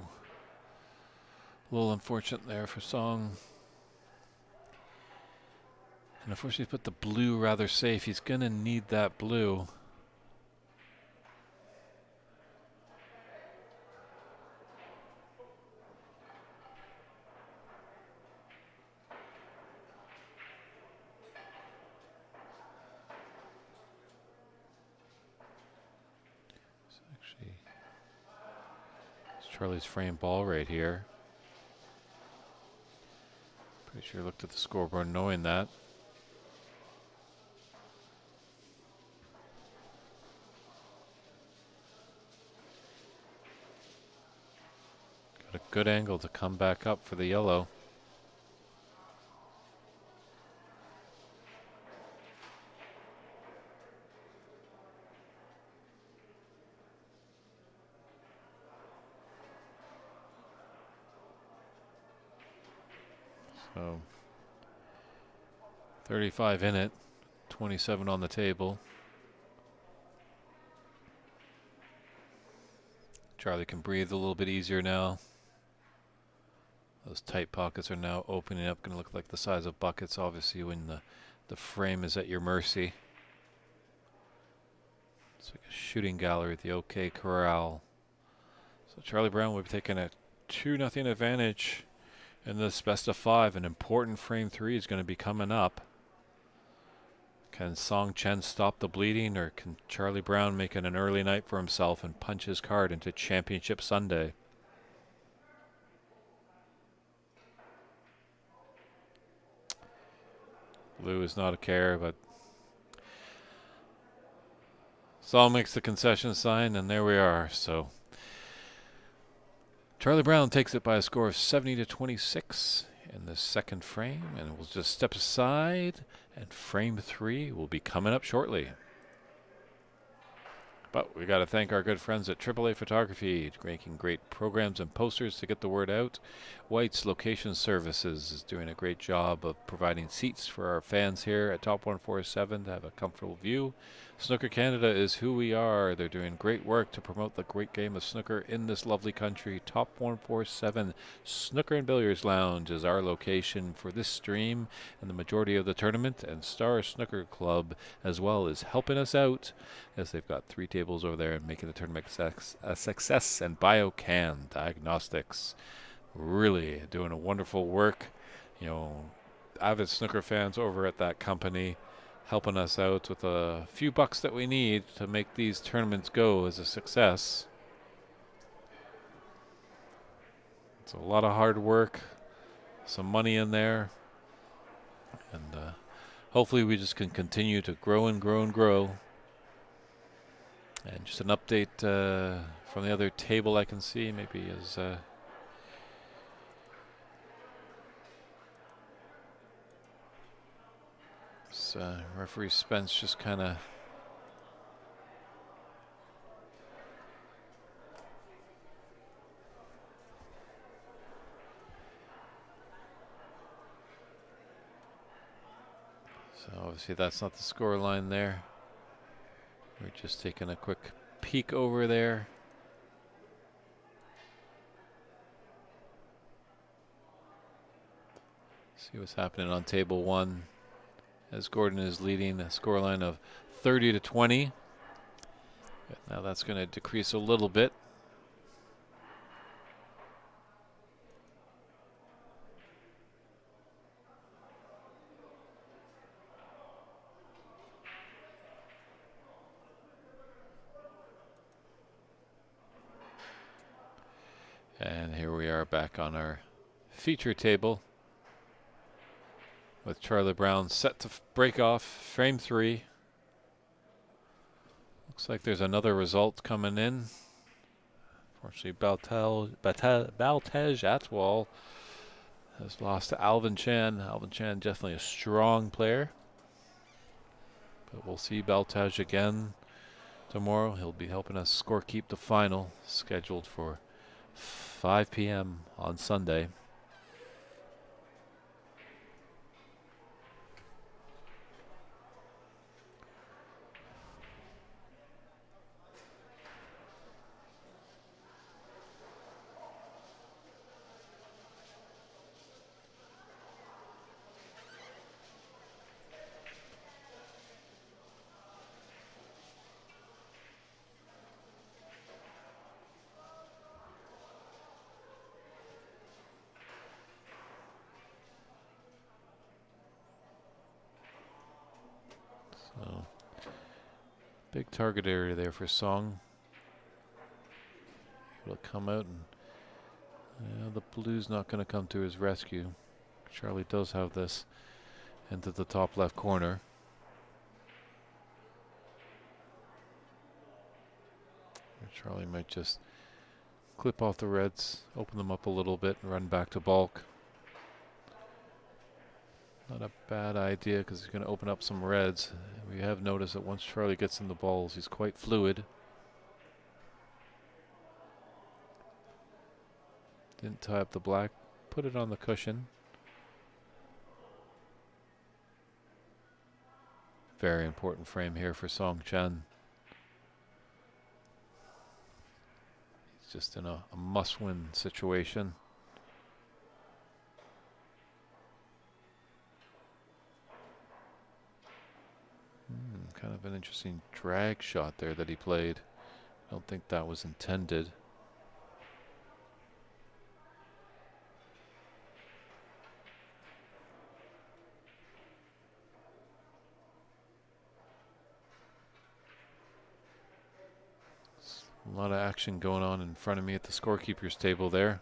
a little unfortunate there for Song. And unfortunately, he's put the blue rather safe. He's going to need that blue. It's actually, it's Charlie's frame ball right here. Pretty sure he looked at the scoreboard knowing that. Got a good angle to come back up for the yellow. So 35 in it, 27 on the table. Charlie can breathe a little bit easier now. Those tight pockets are now opening up, going to look like the size of buckets, obviously, when the frame is at your mercy. It's like a shooting gallery at the OK Corral. So Charlie Brown will be taking a 2-0 advantage in this best of 5. An important frame 3 is going to be coming up. Can Song Chen stop the bleeding, or can Charlie Brown make it an early night for himself and punch his card into Championship Sunday? Blue is not a care, but Song makes the concession sign, and there we are. So Charlie Brown takes it by a score of 70-26 in the second frame, and we'll just step aside, and frame 3 will be coming up shortly. But we got to thank our good friends at AAA Photography, making great programs and posters to get the word out. White's Location Services is doing a great job of providing seats for our fans here at Top 147 to have a comfortable view. Snooker Canada is who we are. They're doing great work to promote the great game of snooker in this lovely country. Top 147 Snooker and Billiards Lounge is our location for this stream and the majority of the tournament, and Star Snooker Club as well is helping us out, as they've got 3 tables over there and making the tournament a success. And BioCan Diagnostics really doing a wonderful work. You know, avid snooker fans over at that company helping us out with a few bucks that we need to make these tournaments go as a success. It's a lot of hard work, some money in there, and hopefully we just can continue to grow and grow and grow. And just an update from the other table I can see maybe is As referee Spence just kind of so obviously that's not the score line there. We're just taking a quick peek over there. See what's happening on table one as Gordon is leading a scoreline of 30-20. But now that's going to decrease a little bit. And here we are back on our feature table with Charlie Brown set to break off frame 3. Looks like there's another result coming in. Unfortunately, Baltej Atwal has lost to Alvin Chan. Alvin Chan definitely a strong player. But we'll see Baltej again tomorrow. He'll be helping us score keep the final, scheduled for 5 p.m. on Sunday. So, big target area there for Song. He'll come out and the blue's not going to come to his rescue. Charlie does have this into the top left corner. Charlie might just clip off the reds, open them up a little bit, and run back to bulk. Not a bad idea because he's going to open up some reds. We have noticed that once Charlie gets in the balls, he's quite fluid. Didn't tie up the black, put it on the cushion. Very important frame here for Song Chen. He's just in a must-win situation. Kind of an interesting drag shot there that he played. I don't think that was intended. A lot of action going on in front of me at the scorekeeper's table there.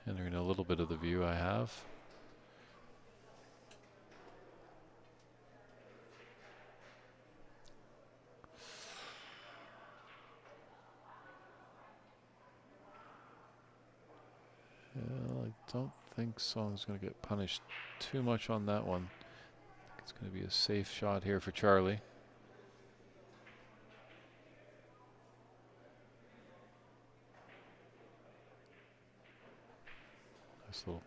Entering a little bit of the view I have. Well, I don't think Song's going to get punished too much on that one. It's going to be a safe shot here for Charlie. Nice little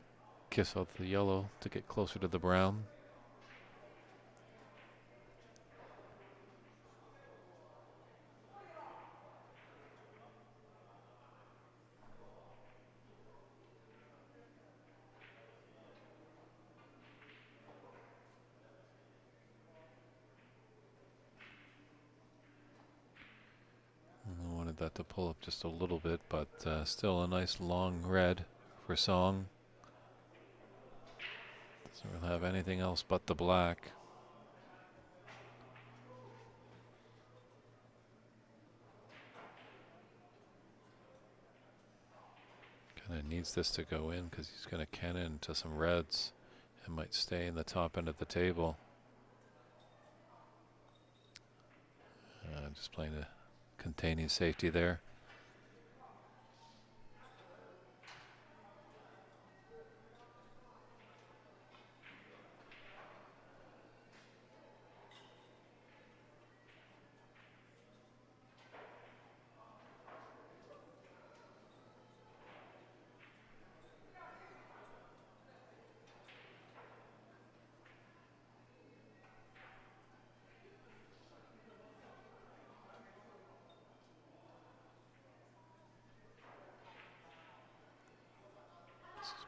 kiss off the yellow to get closer to the brown. I wanted that to pull up just a little bit, but still a nice long red for Song. Doesn't really have anything else but the black. Kind of needs this to go in because he's going to cannon into some reds and might stay in the top end of the table. Just playing a containing safety there.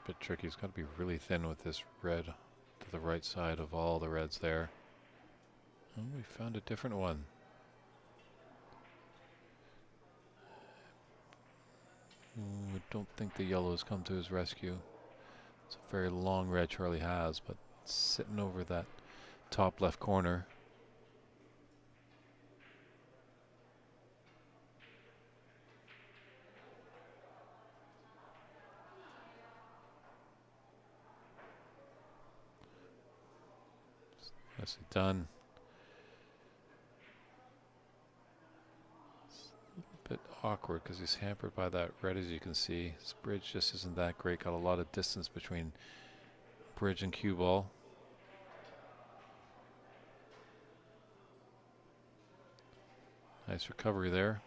Bit tricky. It's got to be really thin with this red to the right side of all the reds there. Oh, we found a different one. I don't think the yellow has come to his rescue. It's a very long red Charlie has, but sitting over that top left corner. Nicely done. It's a bit awkward because he's hampered by that red, as you can see. This bridge just isn't that great. Got a lot of distance between bridge and cue ball. Nice recovery there.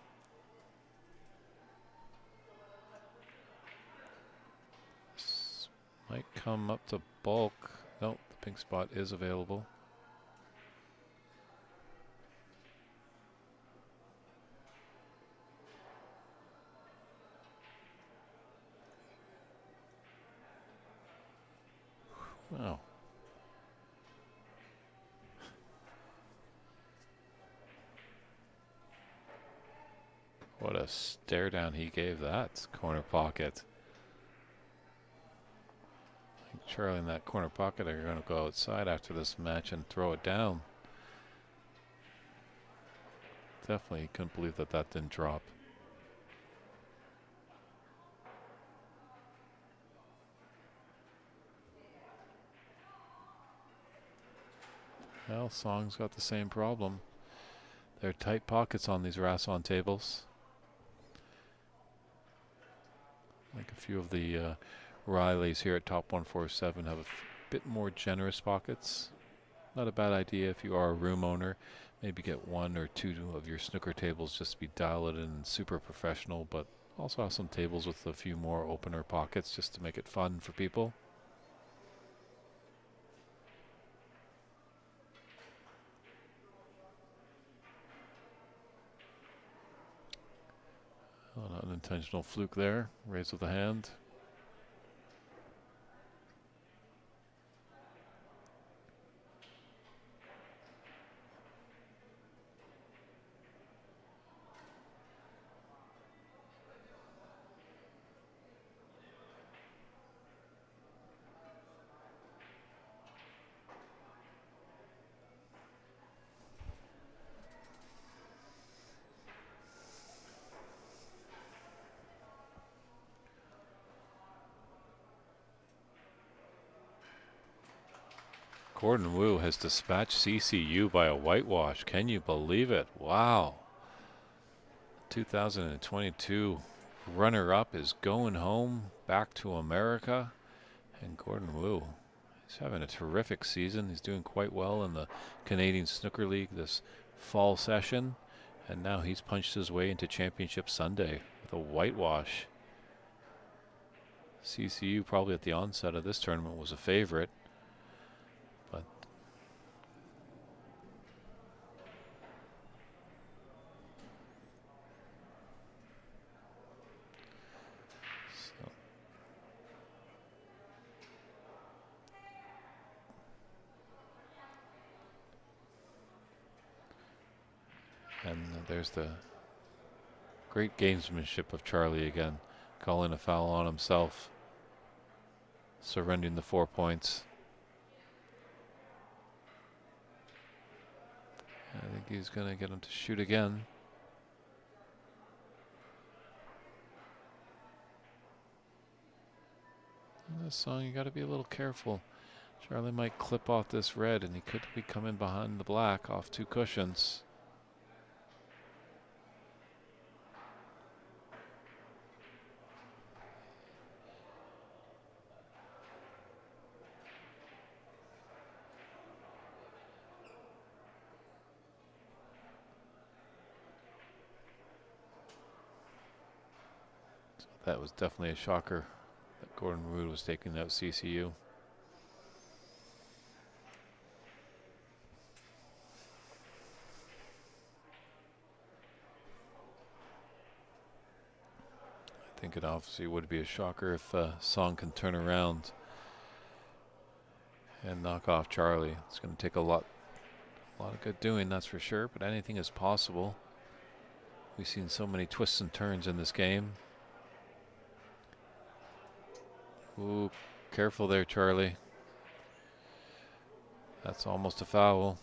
This might come up to bulk. Nope, the pink spot is available. Wow. What a stare down he gave that corner pocket. I think Charlie in that corner pocket are going to go outside after this match and throw it down. Definitely couldn't believe that that didn't drop. Well, Song's got the same problem. There are tight pockets on these Rasson tables. Like a few of the Rileys here at top 147 have a bit more generous pockets. Not a bad idea if you are a room owner. Maybe get one or two of your snooker tables just to be dialed in and super professional, but also have some tables with a few more opener pockets just to make it fun for people. Oh, not an intentional fluke there. Raise with the hand. Gordon Wu has dispatched CCU by a whitewash. Can you believe it? Wow. 2022 runner-up is going home back to America. And Gordon Wu is having a terrific season. He's doing quite well in the Canadian Snooker League this fall session. And now he's punched his way into Championship Sunday with a whitewash. CCU probably at the onset of this tournament was a favorite. But so. And there's the great gamesmanship of Charlie again, calling a foul on himself, surrendering the 4 points. I think he's going to get him to shoot again. In this song, you got to be a little careful. Charlie might clip off this red, and he could be coming behind the black off 2 cushions. So that was definitely a shocker that Gordon Rood was taking out CCU. think it obviously would be a shocker if Song can turn around and knock off Charlie. It's going to take a lot of good doing, that's for sure, but anything is possible. We've seen so many twists and turns in this game. Ooh, careful there, Charlie. That's almost a foul.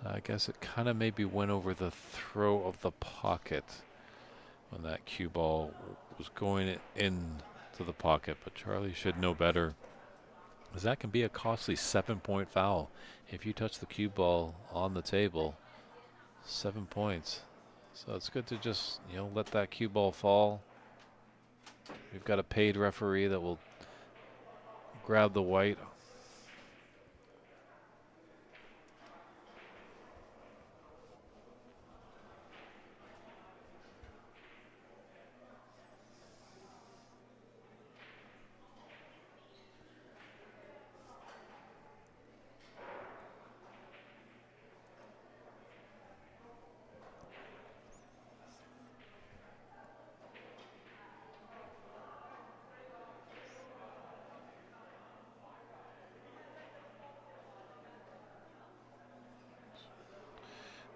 I guess it kind of maybe went over the throw of the pocket when that cue ball was going in to the pocket, but Charlie should know better, because that can be a costly 7-point foul. If you touch the cue ball on the table, 7 points. So it's good to just, let that cue ball fall. We've got a paid referee that will grab the white.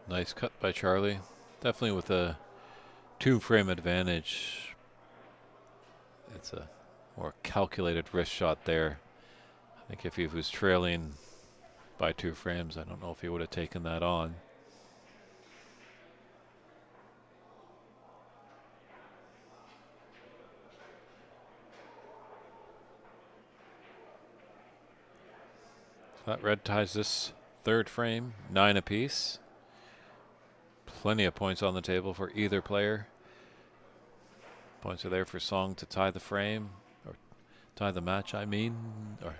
Nice cut by Charlie. Definitely with a 2-frame advantage. It's a more calculated wrist shot there. I think if he was trailing by 2 frames, I don't know if he would have taken that on. That red ties this 3rd frame, 9 apiece. Plenty of points on the table for either player. Points are there for Song to tie the frame, or tie the match, I mean, or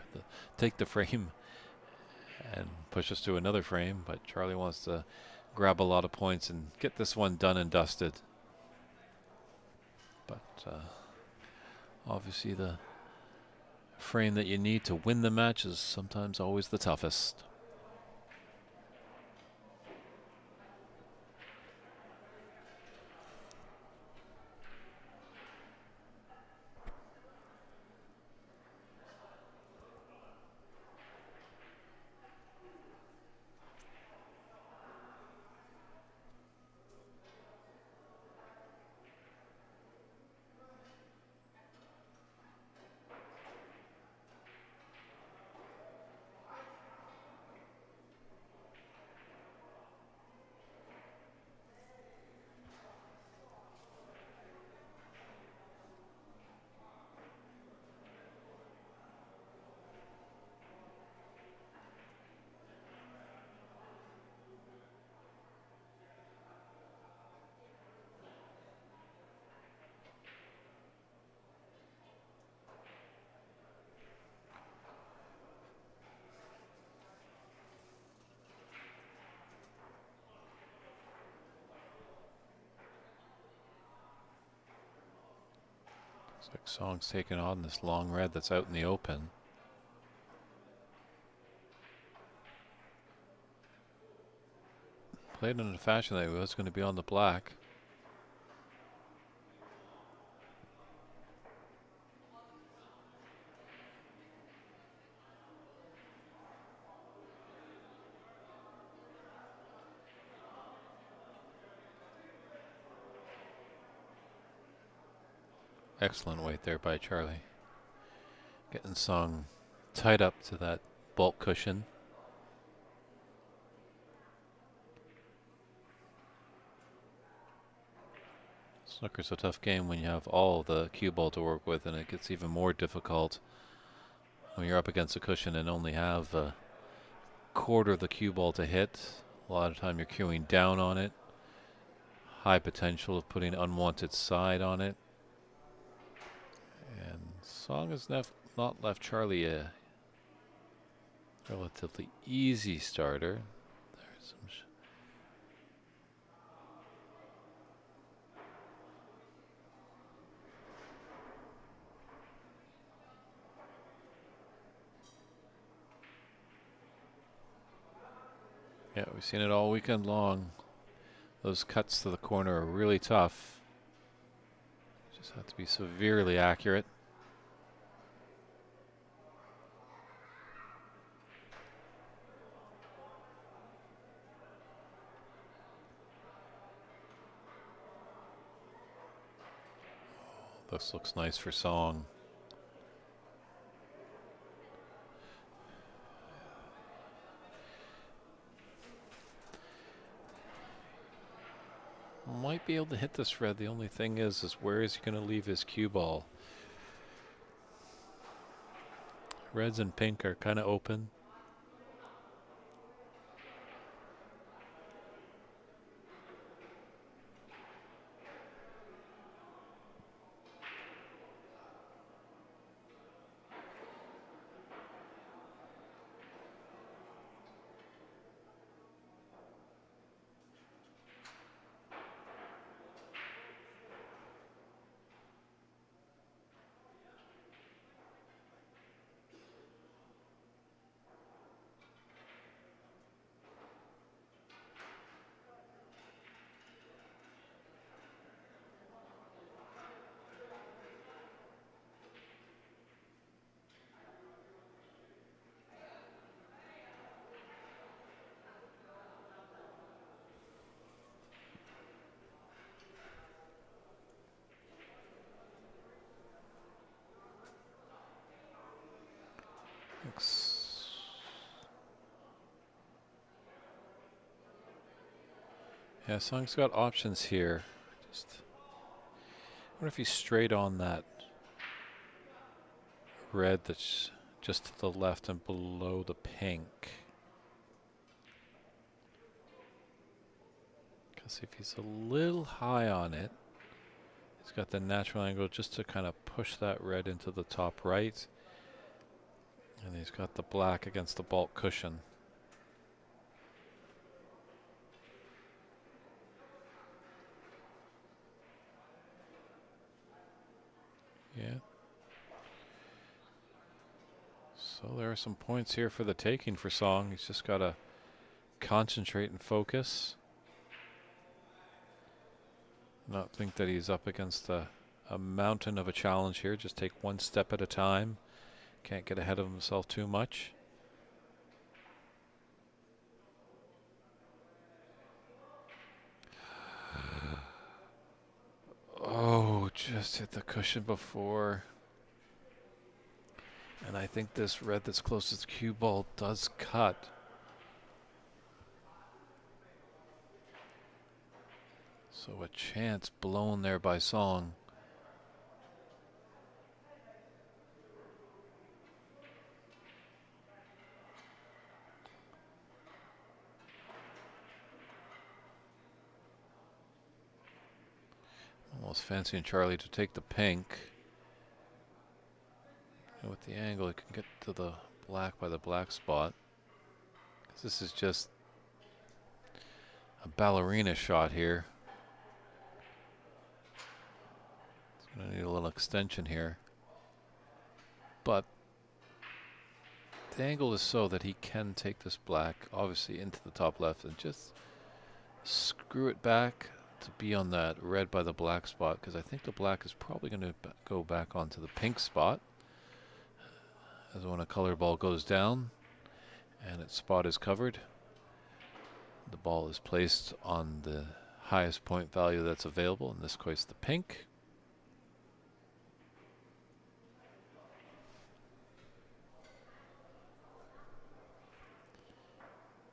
take the frame and push us to another frame. But Charlie wants to grab a lot of points and get this one done and dusted. But obviously the frame that you need to win the match is sometimes always the toughest. Looks like Song's taking on this long red that's out in the open. Played in a fashion that he was going to be on the black. Excellent weight there by Charlie. Getting Song tied up to that bulk cushion. Snooker's a tough game when you have all the cue ball to work with, and it gets even more difficult when you're up against a cushion and only have a quarter of the cue ball to hit. A lot of time you're cueing down on it. High potential of putting unwanted side on it. And Song has not left Charlie a relatively easy starter. There's some Yeah, we've seen it all weekend long. Those cuts to the corner are really tough. Just have to be severely accurate. This looks nice for Song. Might be able to hit this red. The only thing is where is he going to leave his cue ball? Reds and pink are kind of open. Yeah, Song's got options here. I wonder if he's straight on that red that's just to the left and below the pink. Because if he's a little high on it, he's got the natural angle just to kind of push that red into the top right. And he's got the black against the bulk cushion. Yeah. So there are some points here for the taking for Song. He's just got to concentrate and focus. Not think that he's up against a mountain of a challenge here. Just take one step at a time. Can't get ahead of himself too much. Oh, just hit the cushion before. And I think this red that's closest to cue ball does cut. So a chance blown there by Song. Almost fancying Charlie to take the pink. And with the angle, he can get to the black by the black spot. This is just a ballerina shot here. It's going to need a little extension here. But the angle is so that he can take this black, obviously, into the top left and just screw it back to be on that red by the black spot, because I think the black is probably going to go back onto the pink spot. As when a color ball goes down and its spot is covered, the ball is placed on the highest point value that's available, in this case the pink.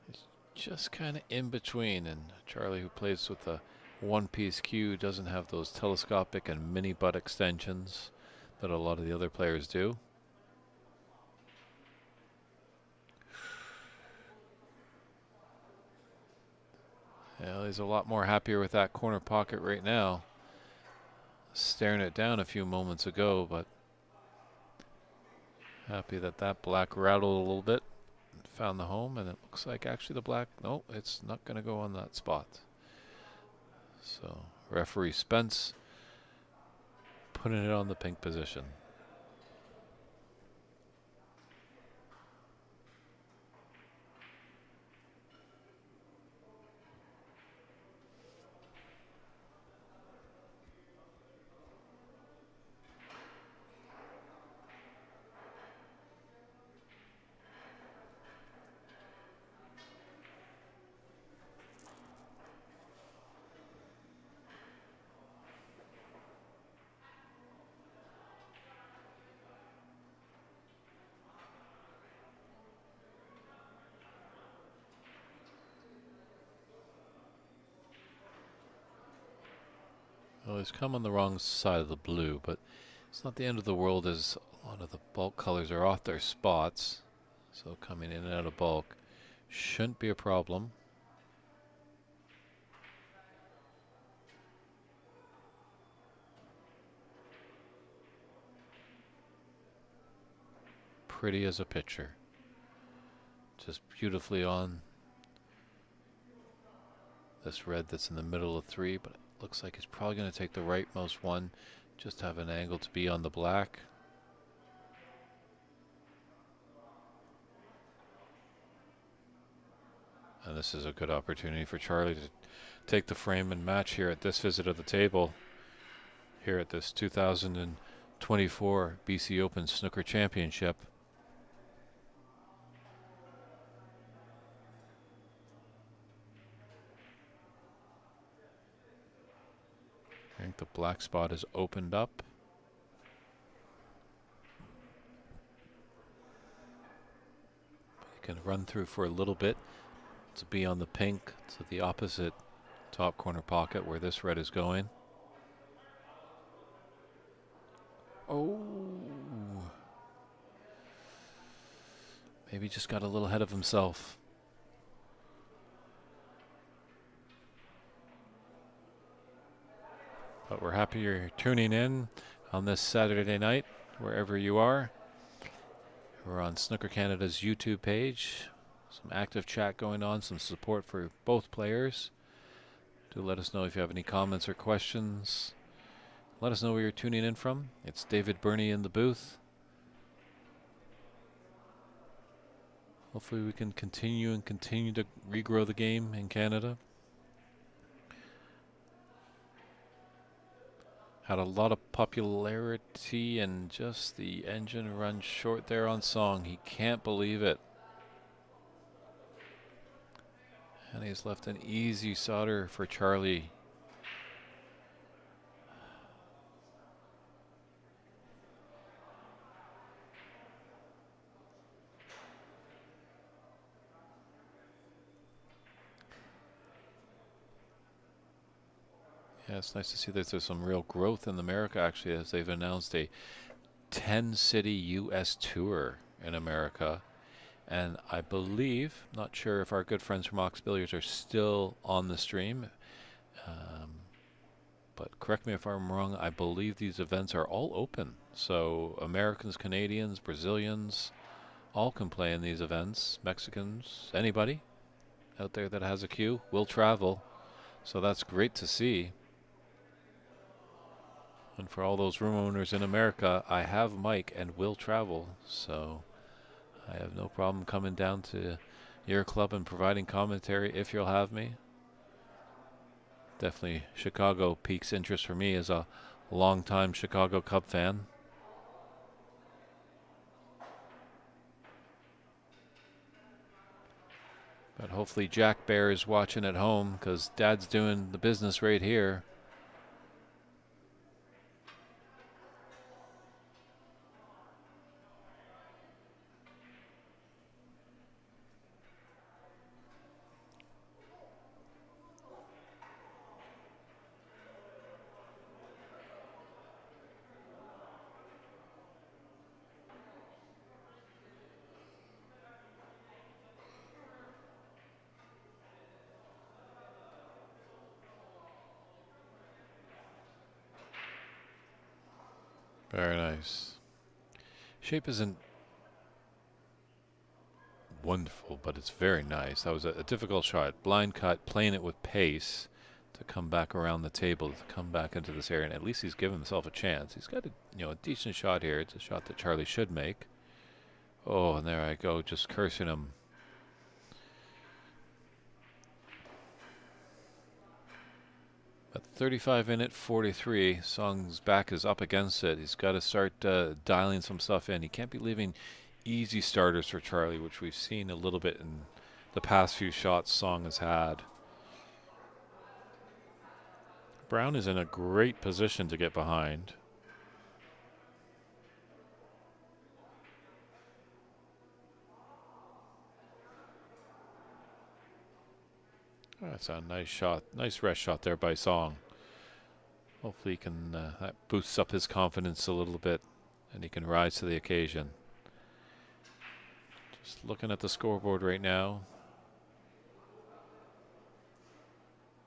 It's just kind of in between, and Charlie, who plays with a one-piece cue, doesn't have those telescopic and mini butt extensions that a lot of the other players do. Yeah, he's a lot more happier with that corner pocket right now. Staring it down a few moments ago, but happy that that black rattled a little bit. Found the home, and it looks like actually the black, no, it's not going to go on that spot. So referee Spence putting it on the pink position. he's come on the wrong side of the blue, but it's not the end of the world as a lot of the bulk colors are off their spots. So coming in and out of bulk shouldn't be a problem. Pretty as a picture. Just beautifully on this red that's in the middle of 3, but it looks like he's probably going to take the rightmost one, just to have an angle to be on the black. And this is a good opportunity for Charlie to take the frame and match here at this visit of the table, here at this 2024 BC Open Snooker Championship. I think the black spot has opened up. You can run through for a little bit to be on the pink to the opposite top corner pocket where this red is going. Oh, maybe just got a little ahead of himself. But we're happy you're tuning in on this Saturday night, wherever you are. We're on Snooker Canada's YouTube page. Some active chat going on, some support for both players. Do let us know if you have any comments or questions. Let us know where you're tuning in from. It's David Burney in the booth. Hopefully we can continue to regrow the game in Canada. Had a lot of popularity, and just the engine runs short there on Song. He can't believe it. And he's left an easy solder for Charlie. Yeah, it's nice to see that there's some real growth in America, actually, as they've announced a 10-city U.S. tour in America. And I believe, not sure if our good friends from Ox Billiards are still on the stream, but correct me if I'm wrong, I believe these events are all open. So Americans, Canadians, Brazilians, all can play in these events. Mexicans, anybody out there that has a queue will travel. So that's great to see. And for all those room owners in America, I have Mike and will travel. So I have no problem coming down to your club and providing commentary if you'll have me. Definitely Chicago piques interest for me as a longtime Chicago Cub fan. But hopefully Jack Bear is watching at home, because Dad's doing the business right here. Very nice. Shape isn't wonderful, but it's very nice. That was a difficult shot. Blind cut, playing it with pace to come back around the table, to come back into this area, and at least he's given himself a chance. He's got a decent shot here. It's a shot that Charlie should make. Oh, and there I go, just cursing him. At 35 in it, 43. Song's back is up against it. He's got to start dialing some stuff in. He can't be leaving easy starters for Charlie, which we've seen a little bit in the past few shots Song has had. Brown is in a great position to get behind. That's a nice shot. Nice rest shot there by Song. Hopefully he can, that boosts up his confidence a little bit and he can rise to the occasion. Just looking at the scoreboard right now.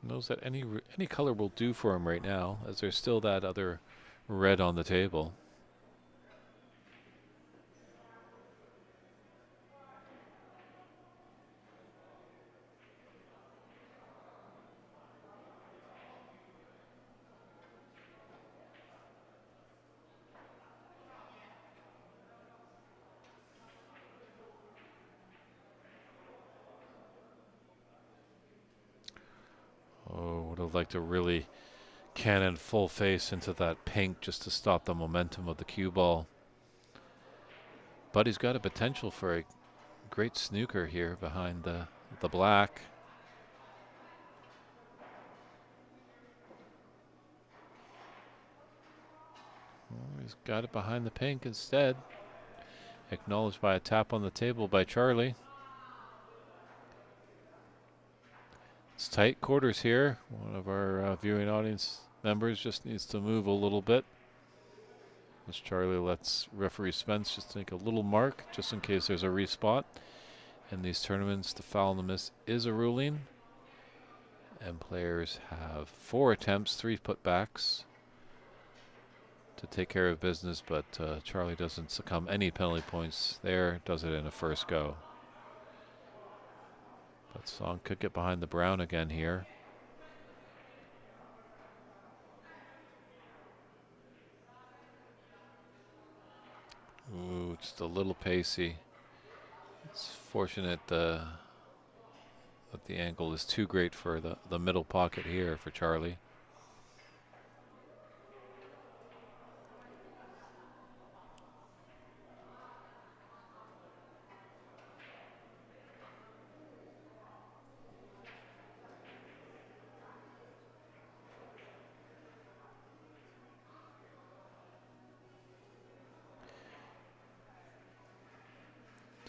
Knows that any color will do for him right now, as there's still that other red on the table. Oh, would have liked to really cannon full face into that pink just to stop the momentum of the cue ball. But he's got a potential for a great snooker here behind the black. Oh, he's got it behind the pink instead. Acknowledged by a tap on the table by Charlie. It's tight quarters here. One of our viewing audience members just needs to move a little bit. As Charlie lets referee Spence just take a little mark just in case there's a respot. In these tournaments, the foul and the miss is a ruling. And players have 4 attempts, 3 putbacks to take care of business, but Charlie doesn't succumb any penalty points there, does it in a first go. But Song could get behind the brown again here. Ooh, just a little pacey. It's fortunate that the angle is too great for the middle pocket here for Charlie.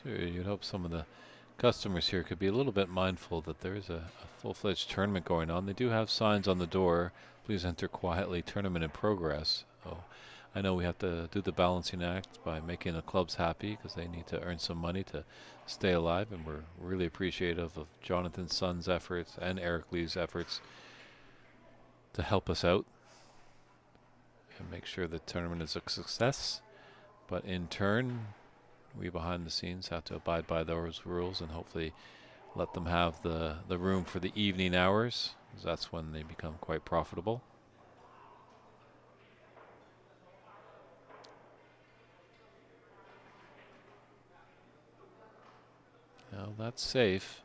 You'd hope some of the customers here could be a little bit mindful that there is a full-fledged tournament going on. They do have signs on the door. Please enter quietly, tournament in progress. Oh, I know we have to do the balancing act by making the clubs happy because they need to earn some money to stay alive, and we're really appreciative of Jonathan Sun's efforts and Eric Lee's efforts to help us out and make sure the tournament is a success. But in turn, we behind the scenes have to abide by those rules and hopefully let them have the room for the evening hours, because that's when they become quite profitable. Now that's safe.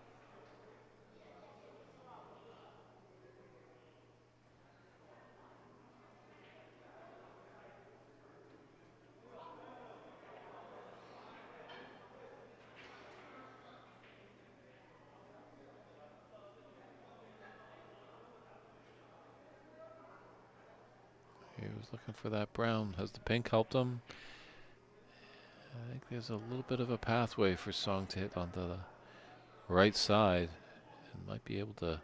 He was looking for that brown. Has the pink helped him? I think there's a little bit of a pathway for Song to hit onto the right side and might be able to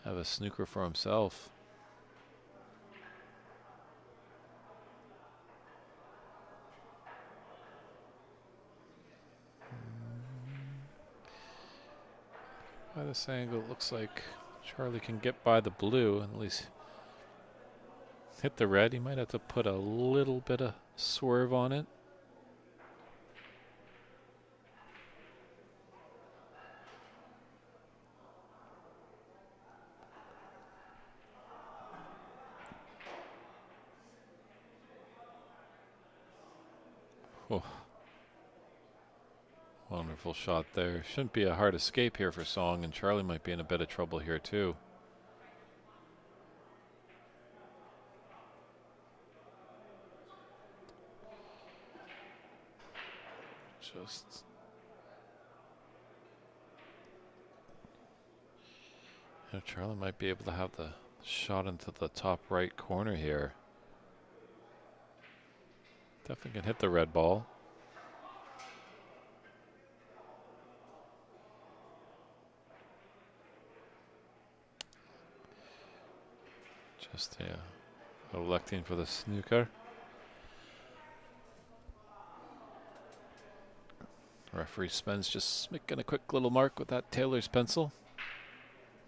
have a snooker for himself. By this angle, it looks like Charlie can get by the blue and at least hit the red. He might have to put a little bit of swerve on it. Oh. Wonderful shot there. Shouldn't be a hard escape here for Song, and Charlie might be in a bit of trouble here too. Just Charlie might be able to have the shot into the top right corner here. Definitely can hit the red ball. Just, yeah, electing for the snooker. Referee Spence just making a quick little mark with that tailor's pencil.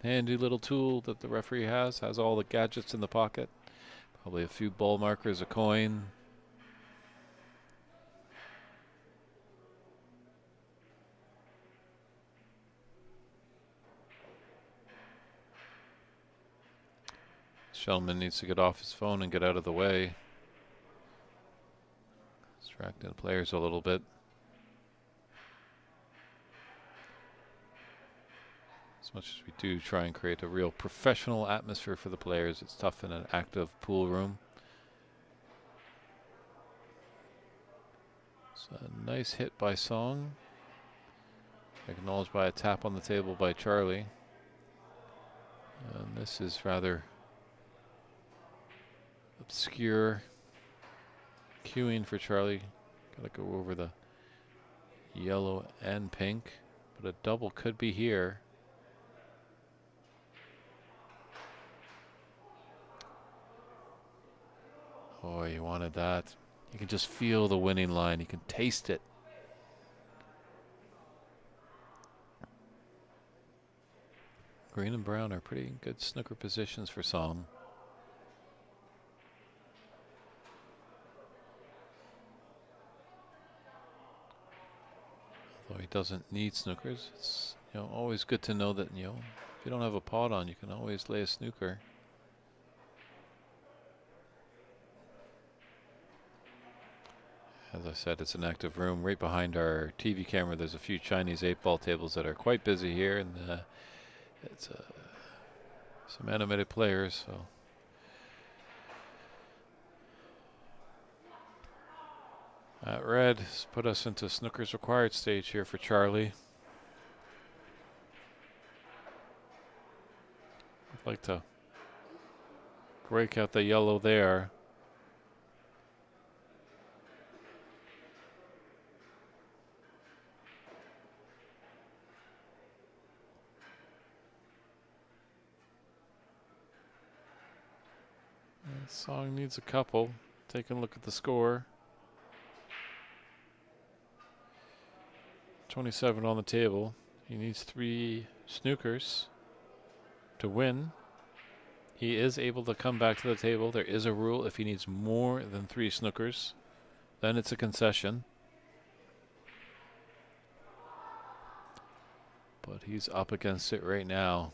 Handy little tool that the referee has all the gadgets in the pocket. Probably a few ball markers, a coin. Shellman needs to get off his phone and get out of the way. Distracting the players a little bit. As much as we do try and create a real professional atmosphere for the players, it's tough in an active pool room. It's a nice hit by Song. Acknowledged by a tap on the table by Charlie. And this is rather obscure cueing for Charlie. Gotta go over the yellow and pink, but a double could be here. Oh, you wanted that. You can just feel the winning line. You can taste it. Green and brown are pretty good snooker positions for Song. Although he doesn't need snookers, it's always good to know that if you don't have a pot on, you can always lay a snooker. As I said, it's an active room. Right behind our TV camera, there's a few Chinese 8-ball tables that are quite busy here, and it's some animated players. So that red has put us into snooker's required stage here for Charlie. I'd like to break out the yellow there. Song needs a couple. Taking a look at the score. 27 on the table. He needs 3 snookers to win. He is able to come back to the table. There is a rule: if he needs more than 3 snookers, then it's a concession. But he's up against it right now.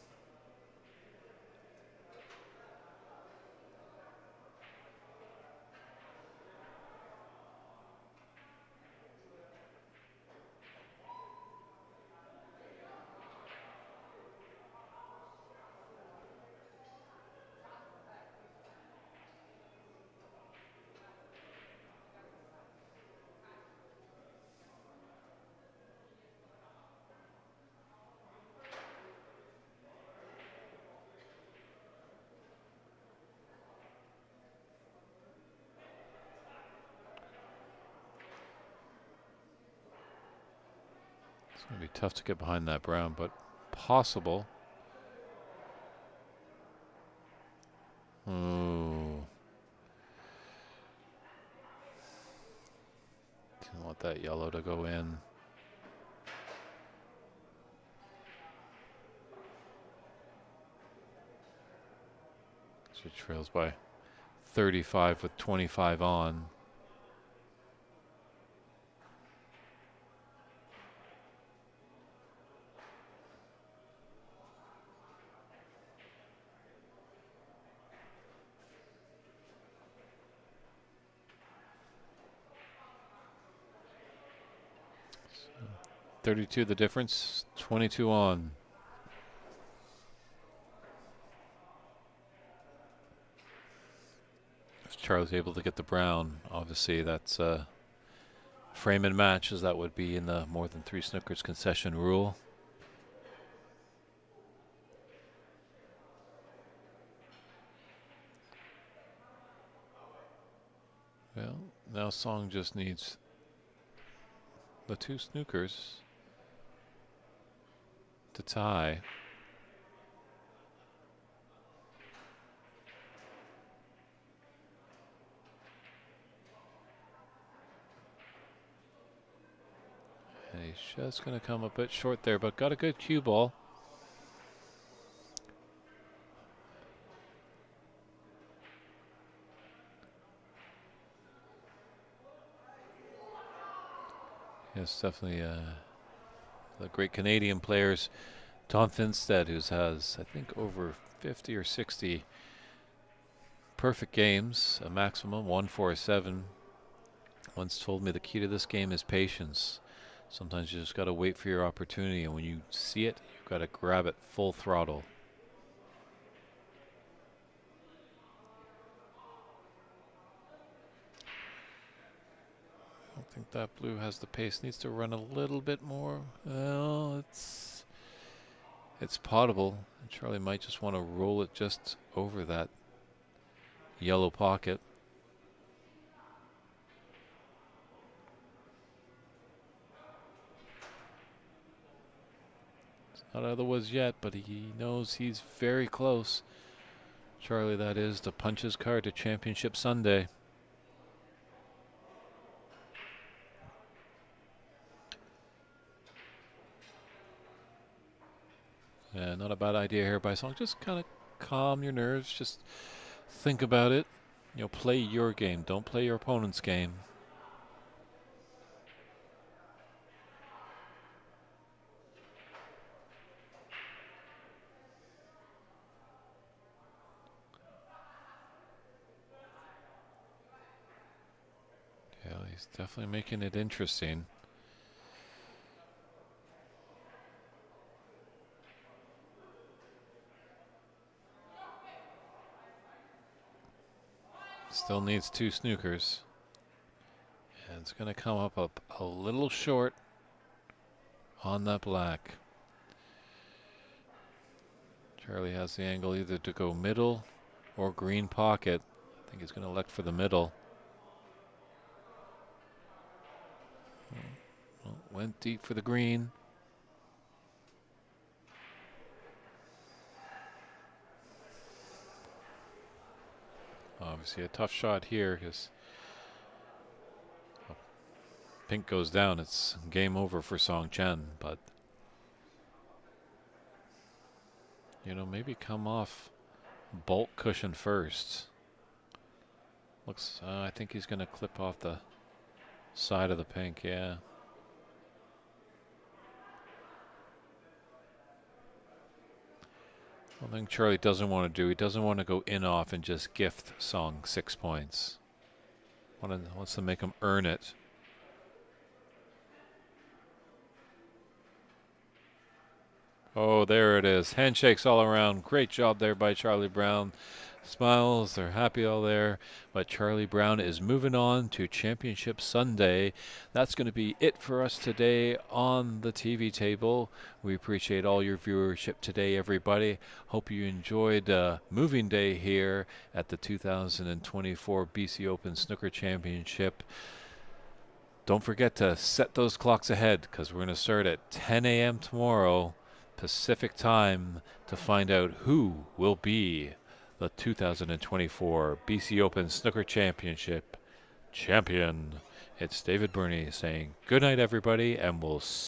It's going to be tough to get behind that brown, but possible. Ooh. Didn't want that yellow to go in. So it trails by 35 with 25 on. So 32 the difference, 22 on. If Charlie's able to get the brown, obviously that's frame and match, as that would be in the more than 3 snookers concession rule. Well, now Song just needs the 2 snookers to tie. He's just going to come a bit short there, but got a good cue ball. Yes, definitely the great Canadian players. Tom Finstead, who has, I think, over 50 or 60 perfect games, a maximum 147. Once told me the key to this game is patience. Sometimes you just got to wait for your opportunity, and when you see it, you've got to grab it full throttle. I don't think that blue has the pace. Needs to run a little bit more. Well, it's potable. Charlie might just want to roll it just over that yellow pocket. It's not out of the woods yet, but he knows he's very close. Charlie, that is, to punch his card to Championship Sunday. Yeah, not a bad idea here by Song. Just kind of calm your nerves. Just think about it. You know, play your game. Don't play your opponent's game. Yeah, he's definitely making it interesting. Still needs 2 snookers. And it's going to come up a little short on that black. Charlie has the angle either to go middle or green pocket. I think he's going to elect for the middle. Well, went deep for the green. Obviously a tough shot here because pink goes down. It's game over for Song Chen, but you know, maybe come off bulk cushion first. Looks, I think he's going to clip off the side of the pink, yeah. One thing Charlie doesn't want to do, he doesn't want to go in off and just gift Song 6 points. Wants to make him earn it. Oh, there it is. Handshakes all around. Great job there by Charlie Brown. Smiles, they're happy all there. But Charlie Brown is moving on to Championship Sunday. That's going to be it for us today on the TV table. We appreciate all your viewership today, everybody. Hope you enjoyed moving day here at the 2024 BC Open Snooker Championship. Don't forget to set those clocks ahead because we're going to start at 10 a.m. tomorrow Pacific time to find out who will be the 2024 BC Open Snooker Championship champion. It's David Burney saying good night, everybody, and we'll see